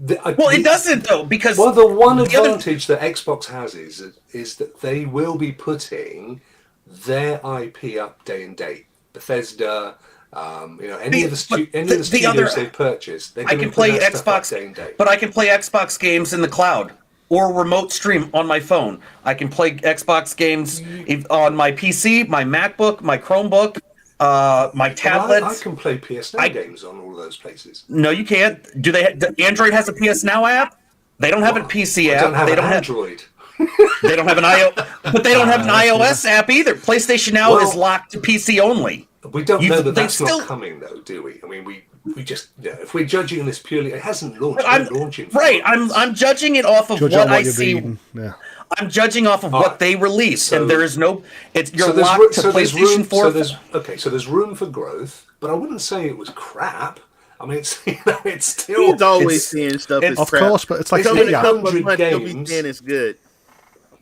it doesn't though, because the one advantage that Xbox has is that they will be putting their IP up day and date. Bethesda. Any of the studios they purchased, I can play Xbox, but I can play Xbox games in the cloud or remote stream on my phone. I can play Xbox games on my PC, my MacBook, my Chromebook, my tablet. I can play PS Now games on all of those places. No, you can't. Do they? Android has a PS Now app. They don't have a PC app. They don't have Android. They don't have an but they don't have an iOS app either. PlayStation Now is locked to PC only. We don't know that that's not coming, though, do we? I mean, we just if we're judging this purely, it hasn't launched. Right, I'm judging it off of what I see. Yeah. I'm judging off of what they released, and there is no. You're so locked to PlayStation 4. So there's room for growth, but I wouldn't say it was crap. I mean, it's still. He's always seeing stuff as of crap. course, but it's like Coming to 800 games. It's good.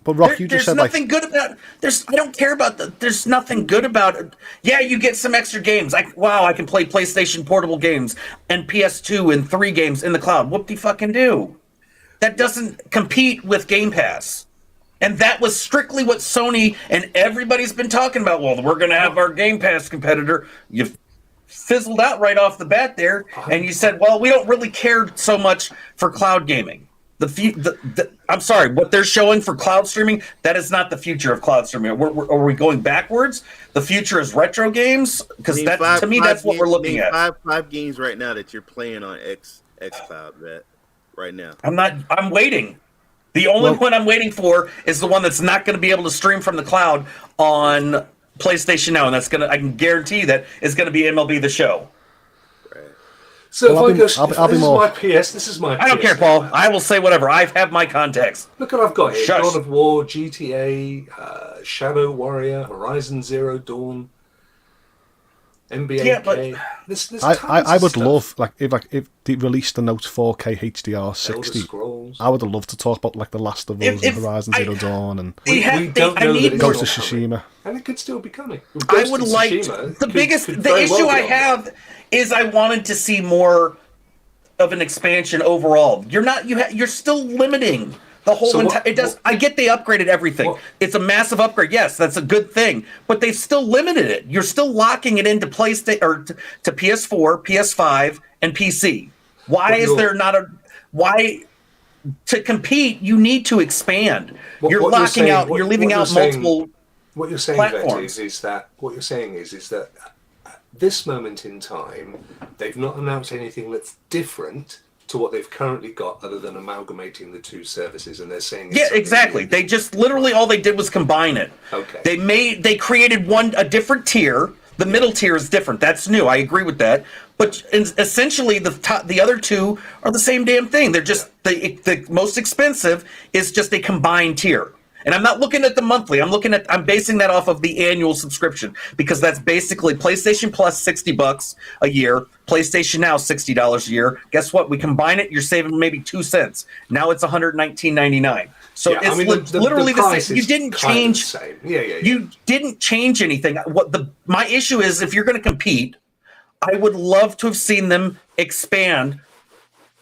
But Rock, you just said there's nothing good about. I don't care about there's nothing good about it. Yeah, you get some extra games. I can play PlayStation Portable games and PS2 and 3 games in the cloud. Whoop de fucking do. That doesn't compete with Game Pass. And that was strictly what Sony and everybody's been talking about. Well, we're going to have our Game Pass competitor. You fizzled out right off the bat there, and you said, well, we don't really care so much for cloud gaming. I'm sorry, what they're showing for cloud streaming, that is not the future of cloud streaming. Are we going backwards? The future is retro games? Because to me, that's what we're looking at. Five games right now that you're playing on xCloud, right now. I'm waiting. The only one I'm waiting for is the one that's not going to be able to stream from the cloud on PlayStation Now, and I can guarantee that it's going to be MLB The Show. So this is my PS. I don't care, Paul. I will say whatever. I have my contacts. Look what I've got here. Shush. God of War, GTA, Shadow Warrior, Horizon Zero Dawn, NBA. Yeah, but I would love if they released the Note 4K HDR 60. I would have loved to talk about the Last of Us and Horizon Zero Dawn and we don't know that Ghost of Tsushima. And it could still be coming. I would like the issue I have is I wanted to see more of an expansion overall. You're still limiting the whole entire. I get they upgraded everything. It's a massive upgrade. Yes, that's a good thing, but they've still limited it. You're still locking it into PlayStation or to PS4, PS5, and PC. Why is there not why? To compete, you need to expand. You're locking out. You're leaving out multiple. What you're saying, Vet, is that what you're saying is that this moment in time, they've not announced anything that's different to what they've currently got, other than amalgamating the two services, and they're saying it's exactly. new. They just literally all they did was combine it. Okay. They created a different tier. The middle tier is different. That's new. I agree with that. But essentially, the other two are the same damn thing. They're just the most expensive is just a combined tier. And I'm not looking at the monthly. I'm basing that off of the annual subscription, because that's basically PlayStation Plus $60 a year, PlayStation Now $60 a year. Guess what? We combine it, you're saving maybe 2 cents. Now it's $119.99. So Yeah, it's literally the same. You didn't change. The same. Yeah. You didn't change anything. My issue is, if you're going to compete, I would love to have seen them expand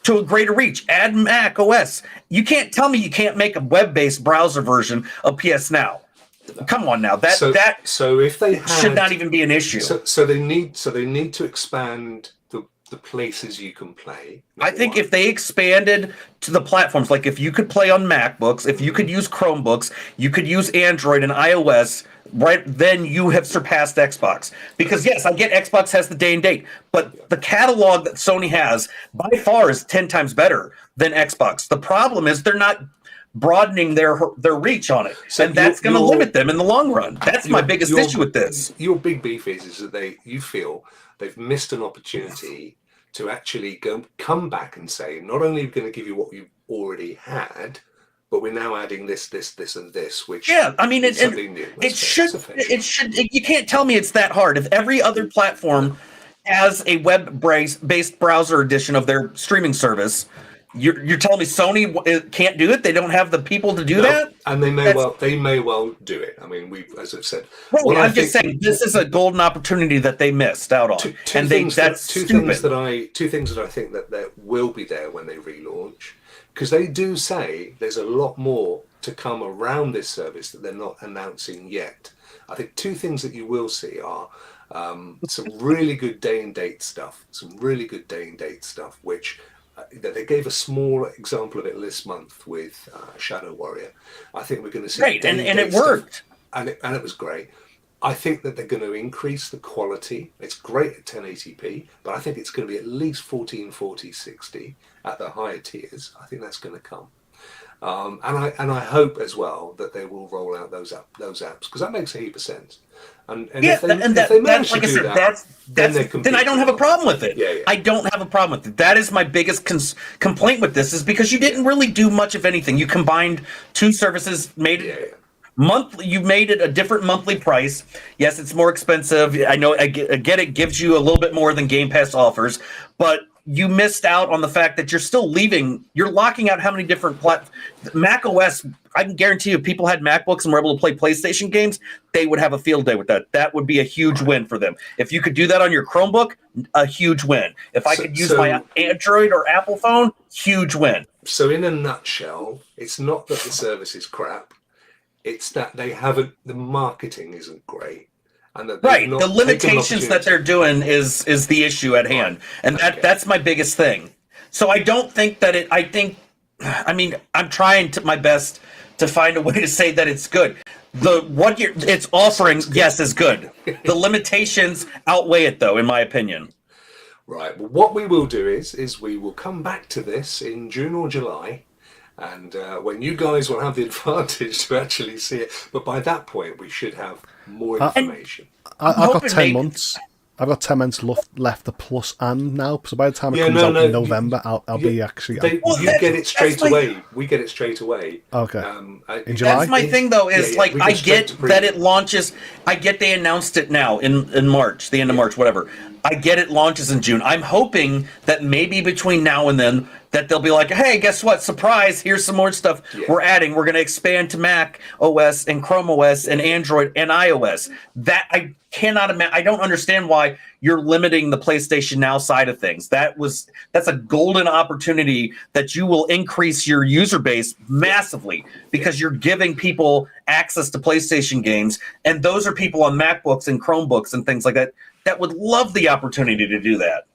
to a greater reach. Add Mac OS. You can't tell me you can't make a web-based browser version of PS Now. Come on now. So if they should not even be an issue. So they need to expand the places you can play. I think if they expanded to the platforms, like if you could play on MacBooks, if you could use Chromebooks, you could use Android and iOS, right, then you have surpassed Xbox. Because yes, I get Xbox has the day and date, but the catalog that Sony has by far is 10 times better than Xbox. The problem is they're not broadening their reach on it, and that's going to limit them in the long run. That's my biggest issue with this. Your big beef is that you feel they've missed an opportunity to actually come back and say, not only are we going to give you what you already had, but we're now adding this, and this, which I mean, is something new. It should. You can't tell me it's that hard. If every other platform has a web-based browser edition of their streaming service, you're telling me Sony can't do it? They don't have the people to do that? And they may well do it. I mean, as I've said. Well, I'm just saying this is a golden opportunity that they missed out on. Two things that I think that will be there when they relaunch, because they do say there's a lot more to come around this service that they're not announcing yet. I think two things that you will see are some really good day and date stuff, which they gave a small example of it this month with Shadow Warrior. I think we're going to see great, and it worked, and it was great. I think that they're going to increase the quality. It's great at 1080p, but I think it's going to be at least 1440 60 at the higher tiers. I think that's going to come. And I hope as well that they will roll out those apps, because that makes a heap of sense. And if they manage to do that, then I don't have a problem with it. Yeah. I don't have a problem with it. That is my biggest complaint with this, is because you didn't really do much of anything. You combined two services, made it monthly. You made it a different monthly price. Yes, it's more expensive. I know. I get it. Gives you a little bit more than Game Pass offers, but you missed out on the fact that you're locking out how many different Mac OS. I can guarantee you, if people had MacBooks and were able to play PlayStation games, they would have a field day with that. That would be a huge win for them. If you could do that on your Chromebook, a huge win. If I could use my Android or Apple phone, huge win. So in a nutshell, it's not that the service is crap. It's that the marketing isn't great. And that the limitations that they're doing is the issue at hand, and that's my biggest thing. So I don't think that I'm trying my best to find a way to say that it's good. It's offering, yes, is good. The limitations outweigh it, though, in my opinion. Right. Well, what we will do is we will come back to this in June or July. And when you guys will have the advantage to actually see it, but by that point we should have more information. I've got 10 months. I've got 10 months left the Plus and Now. So by the time it comes out in November, I'll be actually. You get it straight away. We get it straight away. Okay. In July. That's my thing, though. Is I get that it launches. I get they announced it now in March, the end of March, whatever. I get it launches in June. I'm hoping that maybe between now and then that they'll be like, hey, guess what? Surprise! Here's some more stuff we're adding. We're going to expand to Mac OS and Chrome OS and Android and iOS. That I cannot imagine. I don't understand why you're limiting the PlayStation Now side of things. That's a golden opportunity that you will increase your user base massively, because you're giving people access to PlayStation games, and those are people on MacBooks and Chromebooks and things like that that would love the opportunity to do that.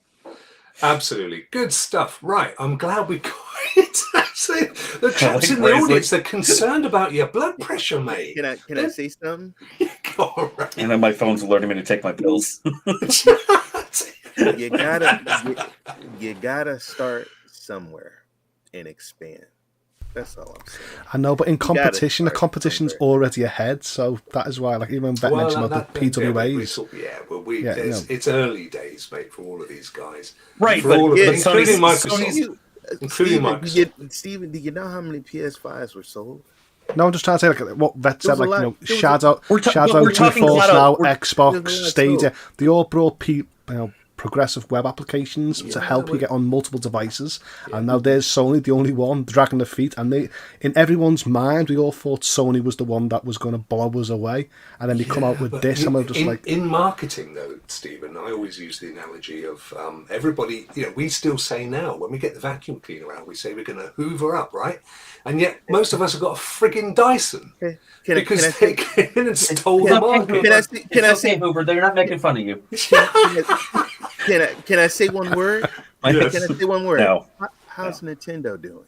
Absolutely. Good stuff. Right. I'm glad we got it. The chaps in the audience, they're concerned about your blood pressure, mate. Can I say something? All right. And then my phone's alerting me to take my pills. You gotta start somewhere and expand. That's all I'm saying. I know, but in competition, the start competition's somewhere. already ahead, so that is why, like, even Bet mentioned about the PWAs. It's early days, mate, for all of these guys. Right, For but all of them, Sony's- including Microsoft. Sony's- Including Microsoft. Steven, do you know how many PS5s were sold? No, I'm just trying to say, like, what Vet said, was a like, lot- you know, there was a- Shadow, We're Shadow, talking GeForce flat Now, out. We're- Xbox, there's a lot Stadia, sold. they all brought progressive web applications to help you but- get on multiple devices, and now there's Sony, the only one dragging the feet, and they, in everyone's mind, we all thought Sony was the one that was going to blow us away, and then they come out with But this, and we're just like, in marketing, though, Stephen, I always use the analogy of everybody. We still say now when we get the vacuum cleaner out, we say we're going to hoover up, right? And yet most of us have got a frigging Dyson because they came in and stole the market. Can I say Hoover? They're not making fun of you. Can I say one word? Yes. Can I say one word? No. How's Nintendo doing?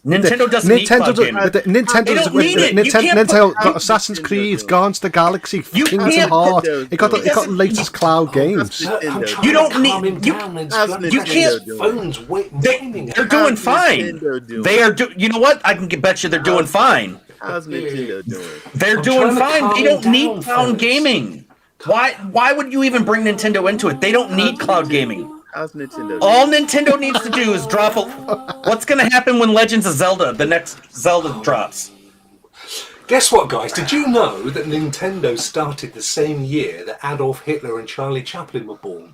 Nintendo doesn't need cloud gaming. Nintendo They don't need it. You can't Nintendo put- got Assassin's Creed, Guardians of the Galaxy, You Kingdom can't- Hearts. Nintendo It got doing- the latest cloud games. I'm trying You don't to calm need- him you- down. how's You Nintendo can't. doing? Phones waiting. They're doing How's fine. Nintendo doing? They are. You know what? I can bet you they're doing fine. How's Nintendo doing? They're I'm doing trying to fine. calm They him don't down, need cloud fellas. gaming. Why would you even bring Nintendo into it? They don't need cloud gaming. How's Nintendo doing? All Nintendo needs to do is drop a. What's going to happen when Legends of Zelda, the next Zelda, drops? Guess what, guys? Did you know that Nintendo started the same year that Adolf Hitler and Charlie Chaplin were born?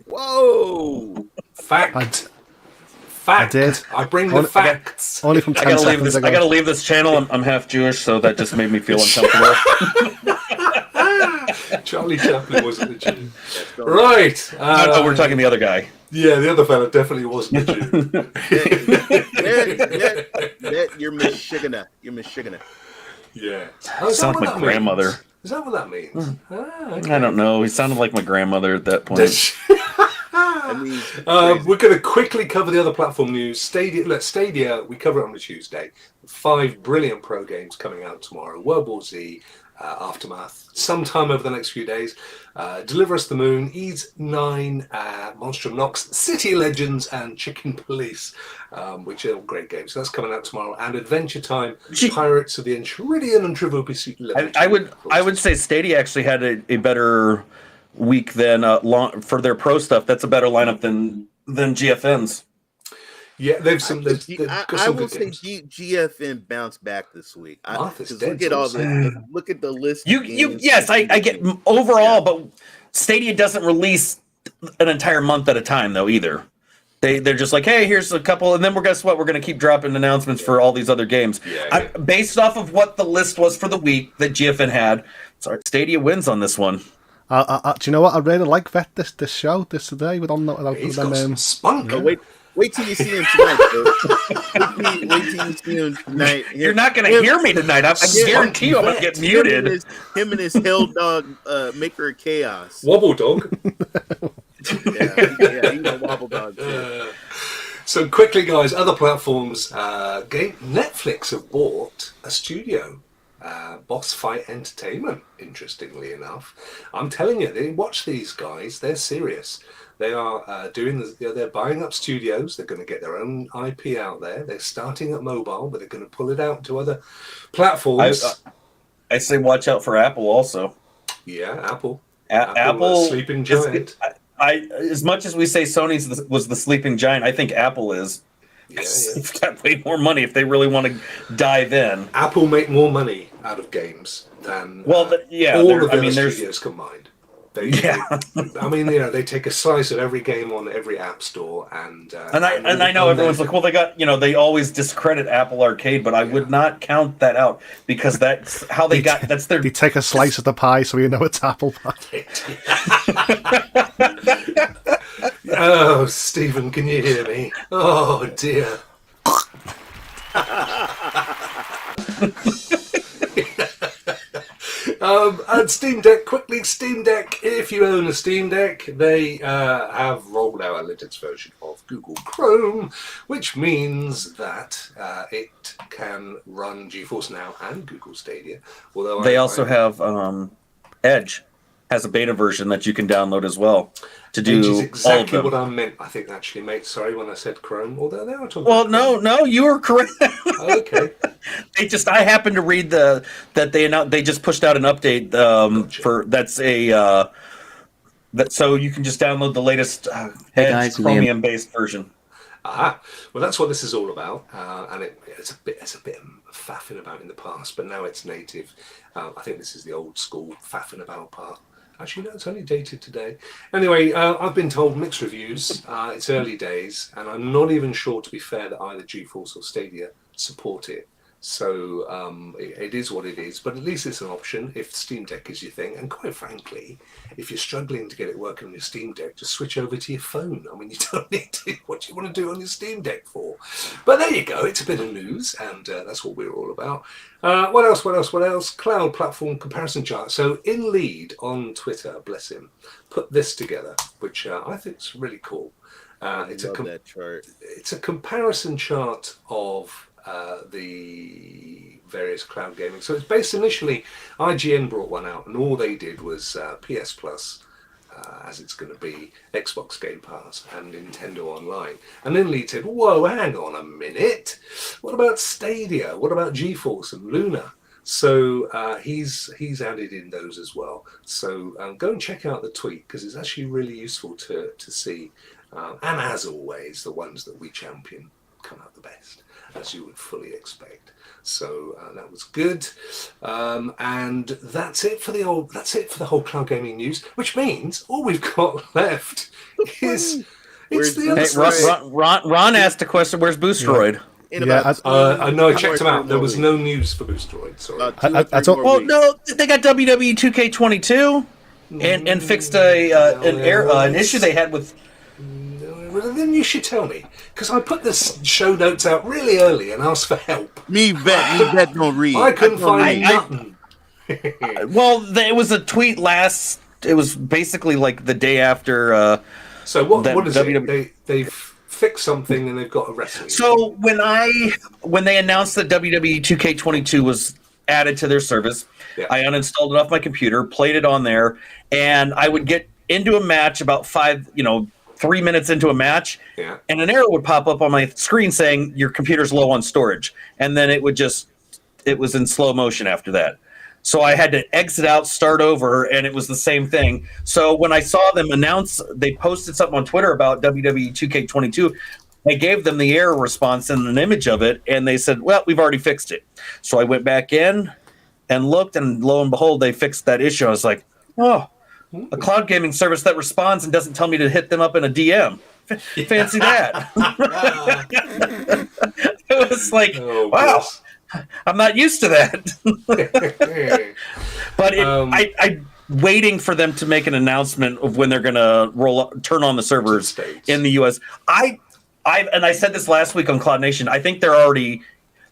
Whoa! Fact. I did. I bring the Only- facts. Only from I 10 gotta leave seconds this. I ago. gotta leave this channel. I'm half Jewish, so that just made me feel uncomfortable. Charlie Chaplin wasn't a Jew. Right. No, we're talking the other guy. Yeah, the other fella definitely wasn't a Jew. You're Michiganer. You're Michiganer. Yeah. Sound like my grandmother. Is that what that means? Okay. I don't know. He sounded like my grandmother at that point. I mean, We're going to quickly cover the other platform news. Stadia, we cover it on a Tuesday. 5 brilliant pro games coming out tomorrow. World War Z, Aftermath, sometime over the next few days. Deliver Us the Moon, Ease 9, Monstrum Nox, City Legends, and Chicken Police, which are all great games. So that's coming out tomorrow. And Adventure Time, Pirates of the Enchiridion and Trivial Pursuit. I would say Stadia actually had a better week than for their pro stuff. That's a better lineup than GFN's. Yeah, they've got I some will good say games. GFN bounced back this week. Martha's 'Cause Dead look at all also. look at the list. You of games. yes, I get overall, but Stadia doesn't release an entire month at a time though either. They're just like, hey, here's a couple, and then guess what? We're going to keep dropping announcements for all these other games. Yeah. Based off of what the list was for the week that GFN had, sorry, Stadia wins on this one. Do you know what? I really like Vet this show today with He's got some spunk. Oh, wait till you see him tonight, bro. Wait till you see him tonight. You're not going to hear me tonight. I guarantee you I'm going to get muted. Him and his hell dog maker of chaos. Wobble Dog. Yeah, he's a wobble dog too. So quickly, guys, other platforms. Netflix have bought a studio, Boss Fight Entertainment. Interestingly enough, I'm telling you, they watch these guys. They're serious. They are they're buying up studios. They're going to get their own IP out there. They're starting at mobile, but they're going to pull it out to other platforms. I say watch out for Apple also. Yeah, Apple. Apple sleeping giant. As much as we say Sony's was the sleeping giant, I think Apple is. Yeah. They've got way more money if they really want to dive in. Apple make more money out of games than all of the other studios combined. They take a slice of every game on every app store, and I know everyone's like, well, they got they always discredit Apple Arcade, but I would not count that out because that's how they got. That's their. They take a slice of the pie, so you know it's apple pie. Oh, Stephen, can you hear me? Oh dear. But Steam Deck, quickly, Steam Deck. If you own a Steam Deck, they have rolled out a Linux version of Google Chrome, which means that it can run GeForce Now and Google Stadia. Although They also have Edge has a beta version that you can download as well to do Edge is all of exactly them. what I meant, I think, actually, mate. Sorry when I said Chrome, although they are talking Well, about no, you were correct. Okay. I happened to read that they announced they just pushed out an update Gotcha. for that's a that so you can just download the latest Hey, Edge guys, Liam. Chromium based version. Aha. Well, that's what this is all about, and it's a bit faffing about in the past, but now it's native. I think this is the old school faffing about part. Actually, no, it's only dated today. Anyway, I've been told mixed reviews. It's early days, and I'm not even sure, to be fair, that either GeForce or Stadia support it. So it is what it is, but at least it's an option if Steam Deck is your thing. And quite frankly, if you're struggling to get it working on your Steam Deck, just switch over to your phone. I mean, you don't need to. What do you want to do on your Steam Deck for? But there you go. It's a bit of news, and that's what we're all about. What else? Cloud platform comparison chart. So InLead on Twitter, bless him, put this together, which I think is really cool. It's that chart. It's a comparison chart of the various cloud gaming. So it's based initially, IGN brought one out, and all they did was PS Plus, as it's going to be, Xbox Game Pass, and Nintendo Online. And then Lee said, whoa, hang on a minute. What about Stadia? What about GeForce and Luna? So he's added in those as well. So go and check out the tweet, because it's actually really useful to see. And as always, the ones that we champion come out the best, as you would fully expect. So that was good, and that's it for the whole cloud gaming news. Which means all we've got left is the other side. Ron asked a question. Where's Boostroid? I know. I checked them out. There was no news for Boostroid. Sorry. Well, no, they got WWE 2K22 and fixed an issue they had with. Well, then you should tell me, because I put the show notes out really early and asked for help. Me vet don't read. I couldn't find nothing. Well, it was a tweet last. It was basically like the day after. So what is it? They've fixed something and they've got a wrestling. So when they announced that WWE 2K22 was added to their service, I uninstalled it off my computer, played it on there, and I would get into a match about 3 minutes into a match, and an error would pop up on my screen saying your computer's low on storage, and then it was in slow motion after that. So I had to exit out, start over, and it was the same thing. So when I saw them announce, they posted something on Twitter about WWE 2K22, I gave them the error response and an image of it, and they said, well, we've already fixed it. So I went back in and looked, and lo and behold, they fixed that issue. I was like, oh, a cloud gaming service that responds and doesn't tell me to hit them up in a DM. Fancy that. It was like, wow, I'm not used to that. But I'm waiting for them to make an announcement of when they're going to turn on the servers in the U.S. I said this last week on Cloud Nation. I think they're already.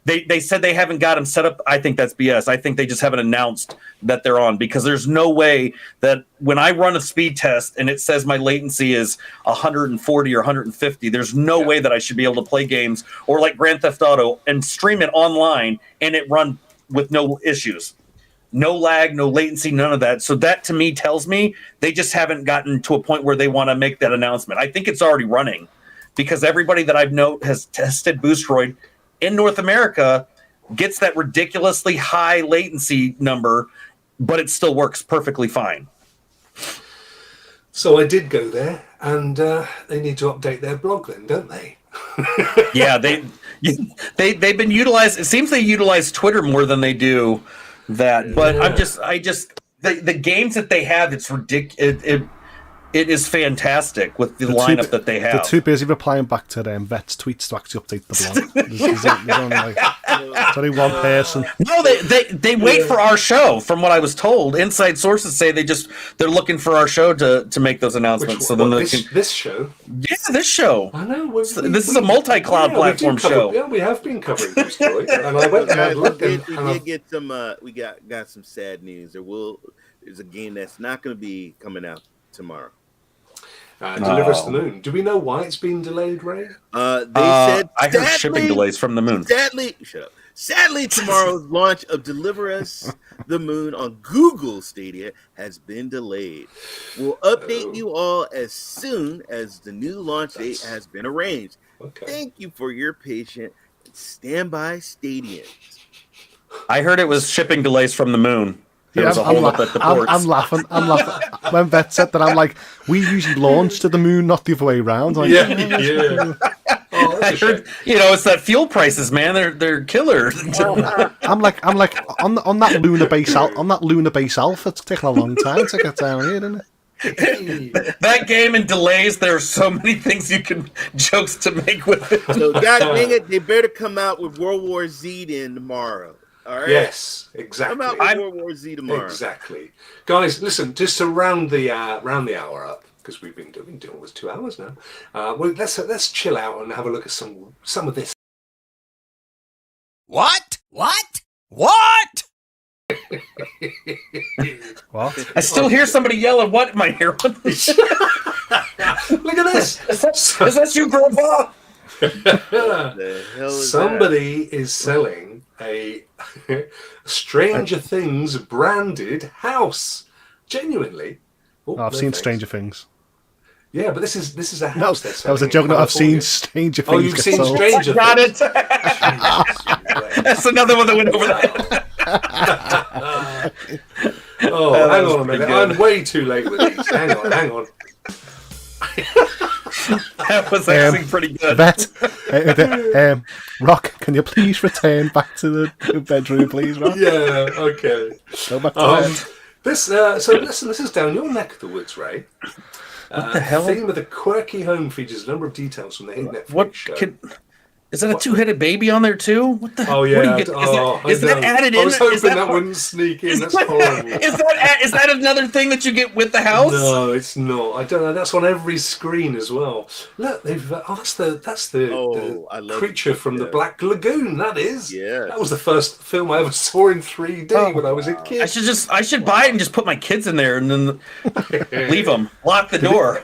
They said they haven't got them set up. I think that's BS. I think they just haven't announced that they're on, because there's no way that when I run a speed test and it says my latency is 140 or 150, there's no way that I should be able to play games or like Grand Theft Auto and stream it online and it run with no issues. No lag, no latency, none of that. So that to me tells me they just haven't gotten to a point where they want to make that announcement. I think it's already running, because everybody that I've known has tested Boostroid in North America gets that ridiculously high latency number, but it still works perfectly fine. So I did go there, and they need to update their blog then, don't they? Yeah, they've been utilized. It seems they utilize Twitter more than they do that. But the games that they have, it's ridiculous. It is fantastic with the lineup that they have. They're too busy replying back to them Vet's tweets to actually update the blog. There's only one person. No, they wait for our show. From what I was told, inside sources say they're looking for our show to make those announcements. This show? Yeah, this show. I know. This is a multi-cloud platform show. Yeah, we have been covering this story, and I went and looked. We did get some. We got some sad news. is a game that's not going to be coming out tomorrow. Deliver Us the Moon. Do we know why it's been delayed, Ray? They said I heard shipping delays from the moon. Shut up. Sadly, tomorrow's launch of Deliver Us the Moon on Google Stadia has been delayed. We'll update you all as soon as the new launch date has been arranged. Okay. Thank you for your patience and standby Stadians. I heard it was shipping delays from the moon. There was a hold up at the ports. I'm laughing. When Vet said that, I'm like, we usually launch to the moon, not the other way around. Like, Yeah. Oh, I heard, it's that fuel prices, man. They're killer. I'm like on that lunar base alpha. It's taking a long time to get down here, isn't it? That game and delays. There are so many things jokes to make with it. So, God dang it, they better come out with World War Z then tomorrow. All right. Yes, exactly. Come out with World War Z tomorrow. Exactly, guys. Listen, just to round the hour up, because we've been doing almost 2 hours now. Well, let's chill out and have a look at some of this. What? What? I still hear somebody yelling, "What in my ear?" Look at this. Is that you, Grandpa? The hell is Somebody is selling a Stranger Things branded house. Genuinely. Oh, I've no seen thanks. Stranger Things. Yeah, but this is a No, house. that was a joke. No, I've seen Stranger Things. Oh, you've get seen sold. Stranger Got Things. it. That's another one that went over that. Oh, hang on a minute. pretty I'm way too late with these. Hang on. That was actually pretty good. Vet, Rock, can you please return back to the bedroom, please, Rock? Yeah, okay. Go back to bed. So listen, this is down your neck of the woods, Ray. What the hell? The theme of the quirky home features a number of details from the Netflix What show. is that? A two-headed baby on there too? What the? Oh what yeah, do you get- is that added in? I was hoping Is that that part- wouldn't sneak in. Is That's that, horrible. is that another thing that you get with the house? No, it's not. I don't know. That's on every screen as well. Look, they've. That's the I love creature it. from the Yeah. Black Lagoon. That is. Yeah. That was the first film I ever saw in 3D when I was a kid. I should buy it and just put my kids in there and then leave them. Lock the door.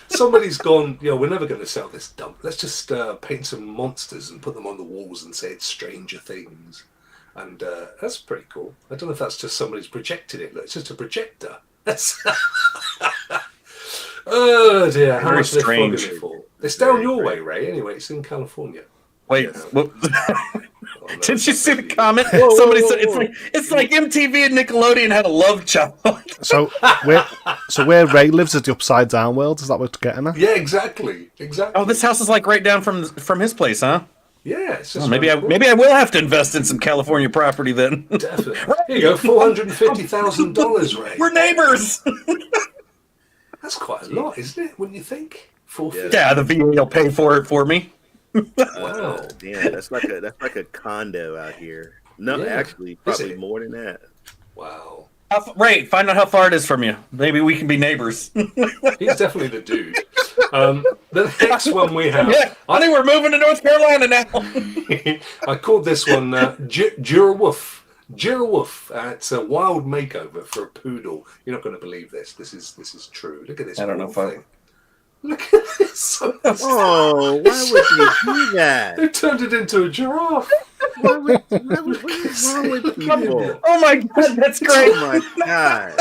Somebody's gone, we're never going to sell this dump. Let's just paint some monsters and put them on the walls and say it's Stranger Things. And that's pretty cool. I don't know if that's just somebody's projected it. Look, it's just a projector. That's oh dear, how Very much are they flogging strange. it for? It's down your way, Ray. Anyway, it's in California. Wait, what? Oh, no, Did you it's see not the really- comment? Whoa, Somebody whoa, said whoa. it's like MTV and Nickelodeon had a love child. So where Ray lives is the upside down world. Is that what we're getting at? Yeah, exactly. Oh, this house is like right down from his place, huh? Yeah, it's just Well, maybe I will have to invest in some California property then. Definitely. Here you go, $450,000, Ray. We're neighbors. That's quite a lot, isn't it? Wouldn't you think? $450,000. Yeah, the VA will pay for it for me. Wow. Damn, that's like a condo out here. No, Yeah. actually, Is probably it? more than that. Wow. Ray, find out how far it is from you. Maybe we can be neighbors. He's definitely the dude. The next one we have, Yeah, I think we're moving to North Carolina now. I called this one Giraffe. Giraffe. It's a wild makeover for a poodle. You're not going to believe this. This is true. Look at this. I don't know poor if I- thing. Look at this. Oh, why would you do that? They turned it into a giraffe. What is wrong with people? Oh my god, that's great. Oh my god!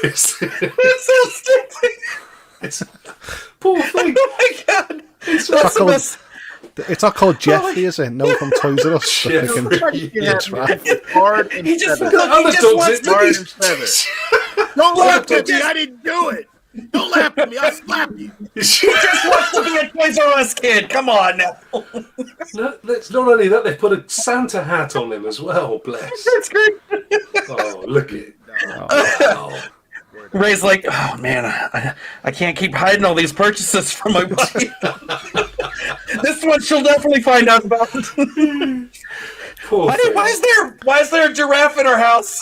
It's, That's so stupid. it's poor thing. Oh my god. It's That's the called- best. It's not called Jeffrey, is it? No, from Toys R Us. So they can- Jeffrey. That's right. Hard and He just, feather. look, other he just dogs, wants it- to Hard be and feather. Don't laugh at me! I didn't do it. Don't laugh at me! I'll slap you. just wants to be a Toys R Us kid. Come on now. No, it's not only that, they've put a Santa hat on him as well, bless. That's great. Oh, look at it. Wow. Ray's like, oh man, I can't keep hiding all these purchases from my wife. This one she'll definitely find out about. Poor Why thing. is there a giraffe in our house?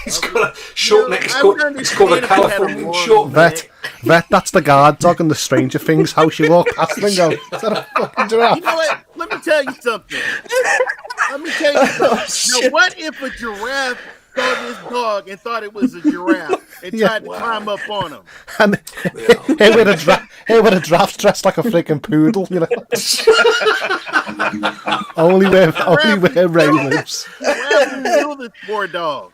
It's got a short neck. I would It's called a understand if it had a Californian long short neck. Vet, that's the guard dog in the Stranger Things house. You walk past and go, is that a fucking giraffe? You know what? let me tell you something. Let me tell you something. Now, what if a giraffe saw this dog and thought it was a giraffe and tried to climb up on him? And here with a draft dressed like a freaking poodle, you know. only where Ray lives. Kill this poor dog.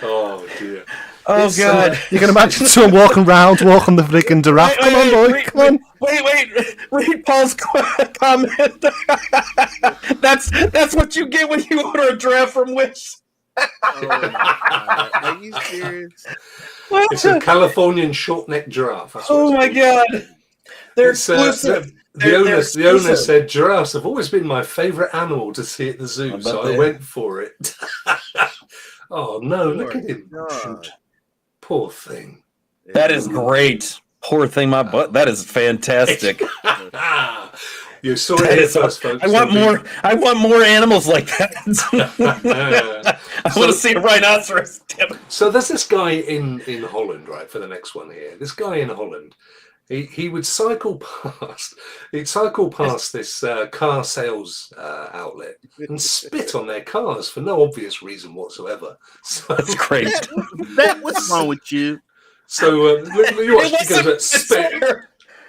Oh dear. Oh god. You can imagine someone walking the freaking giraffe. Come on, boy. Come on. Wait. Read Paul's comment. That's what you get when you order a giraffe from Wish. Oh my God. Are you serious? It's a Californian short-necked giraffe. That's what Oh it's my called. god. They're exclusive. The owner said giraffes have always been my favourite animal to see at the zoo, so I went for it. Oh no, look at him. God. Poor thing. That is great. Poor thing, my butt. That is fantastic. You saw it here first, folks. I want more animals like that. I want to see a rhinoceros. Damn it. So there's this guy in Holland, right, for the next one here. This guy in Holland, he would cycle past this car sales outlet and spit on their cars for no obvious reason whatsoever. So, That's great. What's wrong with you? So you watch because spit.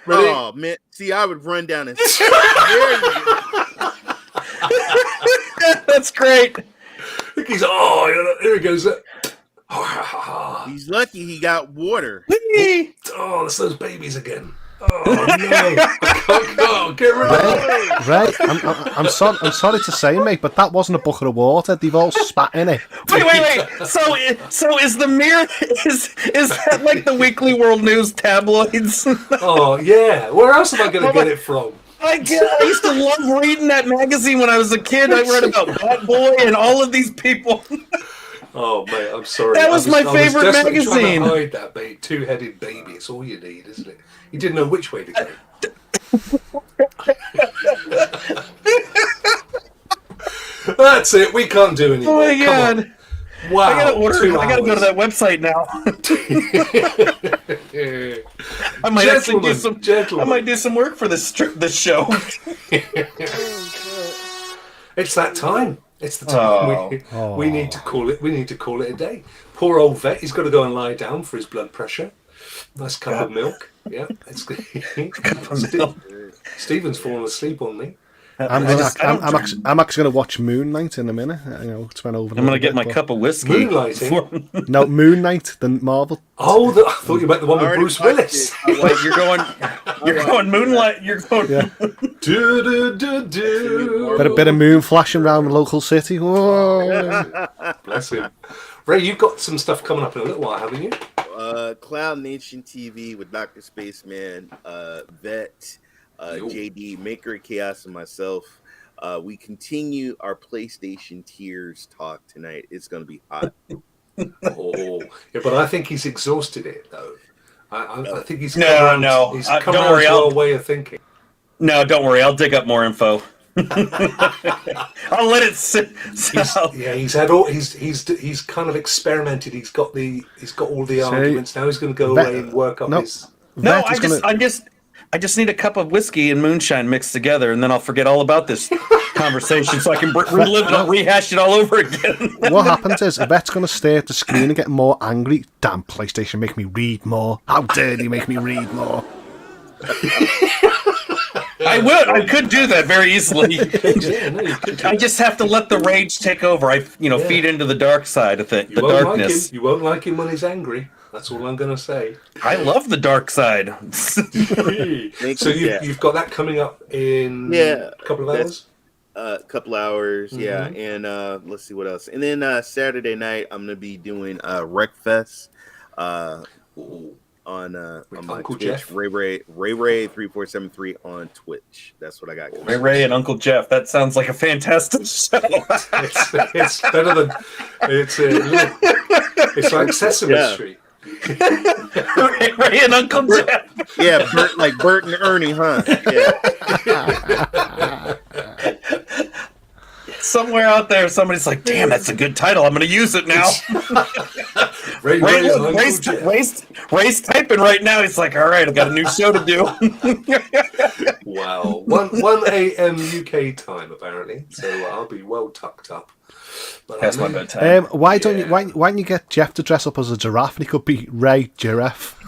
Ready? Oh man, see, I would run down and. That's great. He's here he goes. He's lucky he got water. Oh, it's those babies again. Oh no! I can't get rid of Right, I'm sorry to say, mate, but that wasn't a bucket of water. They've all spat in it. Wait. So is the mirror is that like the Weekly World News tabloids? Oh yeah. Where else am I going to get it from? I used to love reading that magazine when I was a kid. I read about Bat Boy and all of these people. Oh mate, I'm sorry. That was my favorite I was desperately magazine. trying to hide that, mate. Two-headed baby. It's all you need, isn't it? You didn't know which way to go. That's it. We can't do anymore. Oh my god! On. Wow. I gotta go to that website now. I might actually do some work for this show. It's that time. It's the time. We need to call it. We need to call it a day. Poor old vet. He's got to go and lie down for his blood pressure. Nice cup of milk. Yeah, it's good. Stephen's fallen asleep on me. I'm actually going to watch Moon Knight in a minute. It's went over. I'm going to get my cup of whiskey. Moonlighting? No, Moon Knight, the Marvel. Oh, I thought you meant the one with Bruce Willis. Wait, you're going Moonlight. You're going. Yeah. Do. Bit of moon flashing around the local city. Whoa. Bless him. Ray, you've got some stuff coming up in a little while, haven't you? Cloud Nation TV with Dr. Spaceman, Vet, JD, Maker of Chaos, and myself. We continue our PlayStation Tears talk tonight. It's going to be hot. Yeah, but I think he's exhausted it, though. I think he's He's come don't around worry, to our way of thinking. No, don't worry. I'll dig up more info. I'll let it sit. He's kind of experimented. He's got all the arguments. Now he's going to go away and work up his. No, I just need a cup of whiskey and moonshine mixed together, and then I'll forget all about this conversation, so I can relive it, rehash it all over again. What happens is Yvette's going to stare at the screen and get more angry. Damn PlayStation, make me read more. How dare you make me read more? I could do that very easily. I just have to let the rage take over. I feed into the dark side of the darkness. You won't like him when he's angry. That's all I'm going to say. I love the dark side. So you've got that coming up in a couple of hours? A couple hours, yeah. And let's see what else. And then Saturday night, I'm going to be doing Wreckfest on my Uncle Twitch, Jeff. Ray 3473 on Twitch. That's what I got. Ray and Uncle Jeff. That sounds like a fantastic show. It's better than it's like Sesame Street. Ray and Uncle Jeff. Yeah, like Bert and Ernie, huh? Yeah. Somewhere out there, somebody's like, "Damn, that's a good title. I'm going to use it now." Ray's typing right now. He's like, all right, I've got a new show to do. Wow, 1 a.m. UK time apparently. So I'll be well tucked up. But That's my bedtime. Why don't you get Jeff to dress up as a giraffe and he could be Ray Giraffe?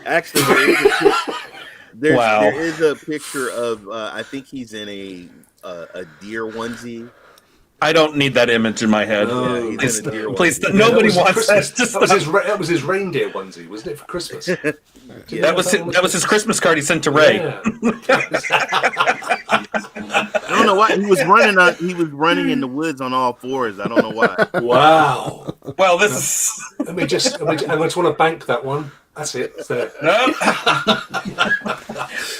Actually, there is a picture of I think he's in a deer onesie. I don't need that image in my head. No, please, nobody wants that. That was his reindeer onesie, wasn't it, for Christmas? That was his Christmas card he sent to Ray. Yeah. I don't know why he was running. He was running in the woods on all fours. I don't know why. Wow. Well, this is. I just want to bank that one. That's it. It's there. No.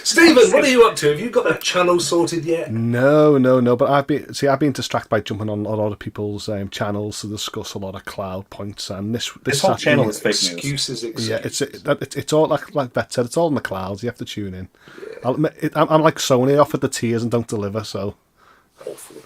Stephen, what are you up to? Have you got that channel sorted yet? No. But I've been distracted by jumping on a lot of people's channels to discuss a lot of cloud points, and this whole channel is fake news. Excuses. Yeah, it's all like Beth said. It's all in the clouds. You have to tune in. Yeah. I'm like Sony. I offered the tiers and don't deliver. So awful.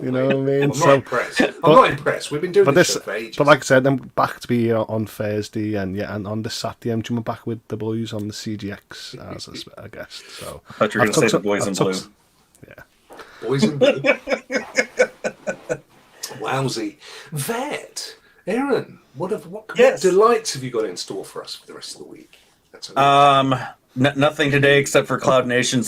You know what I mean? I'm not impressed. I'm not impressed. We've been doing this show for ages. But like I said, I'm back to be on Thursday, and on this Saturday, I'm jumping back with the boys on the CGX as a guest. So I thought you were going to say the boys in blue. Yeah, boys in blue. Wowsy, Vet, Aaron, what delights have you got in store for us for the rest of the week? Nothing today except for Cloud Nation.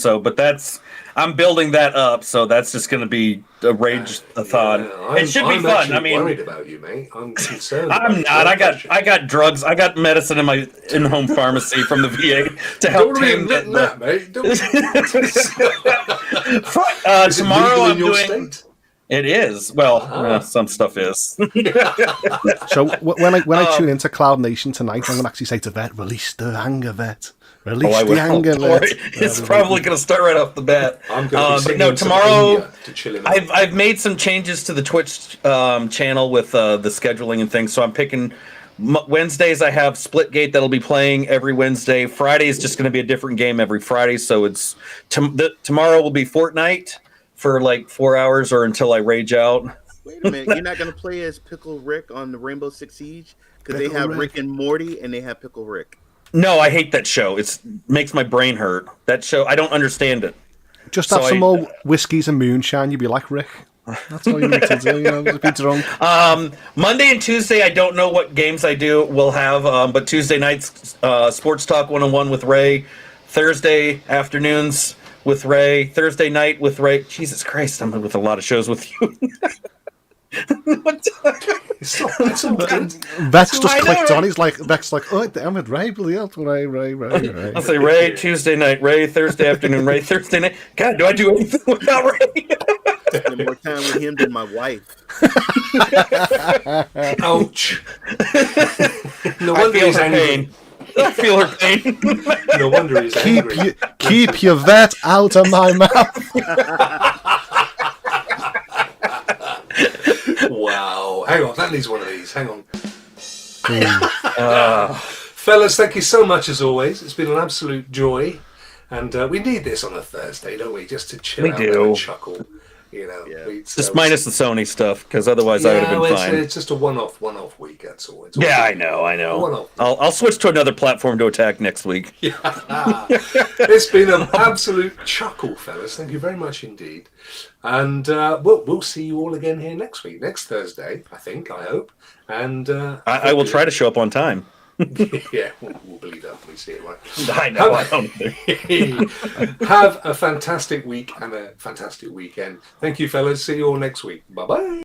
I'm building that up, so that's just going to be a rage-a-thon. It should be fun. I mean, worried about you, mate. I'm concerned. I'm not. I got drugs. I got medicine in my in-home pharmacy from the VA to help tame that, mate. Tomorrow I'm doing. State? It is. Well, some stuff is. So when I tune into Cloud Nation tonight, I'm going to actually say to Vet, release the anger, Vet. Release the anger, Vet. It's probably going to start right off the bat. I'm going to but tomorrow to chill in. I've made some changes to the Twitch channel with the scheduling and things. So I'm picking Wednesdays. I have Splitgate that'll be playing every Wednesday. Friday is just going to be a different game every Friday. So it's tomorrow will be Fortnite for like 4 hours or until I rage out. Wait a minute, you're not going to play as Pickle Rick on the Rainbow Six Siege? Because they have Rick and Morty and they have Pickle Rick. No, I hate that show. It makes my brain hurt. That show, I don't understand it. Just have some more whiskeys and moonshine. You'd be like Rick. That's all you need to do. Just be drunk. Monday and Tuesday, I don't know what games I do. We'll have, but Tuesday nights, Sports Talk 101 with Ray. Thursday afternoons with Ray. Thursday night with Ray. Jesus Christ, I'm with a lot of shows with you. Vex just clicked on. He's like, Vex like, oh damn it, Ray, bloody hell, Ray. I'll say Ray Tuesday night, Ray Thursday afternoon, Ray Thursday night. God, do I do anything without Ray? Spend more time with him than my wife. Ouch. No I wonder feel he's her angry. pain. I feel her pain. No wonder he's angry. Keep your vet out of my mouth. Wow. Hang on, that needs one of these. Hang on. Fellas, thank you so much as always. It's been an absolute joy. And we need this on a Thursday, don't we? Just to chill out and chuckle. You know, just minus the Sony stuff, because otherwise I would have been fine. It's just a one-off week. That's all. I know. I'll switch to another platform to attack next week. Yeah. It's been an absolute chuckle, fellas. Thank you very much indeed. And we'll see you all again here next week, next Thursday. I hope. And I will try to show up on time. Yeah, we'll believe that when we see it, right? I know. I don't either. Have a fantastic week and a fantastic weekend. Thank you, fellas. See you all next week. Bye-bye.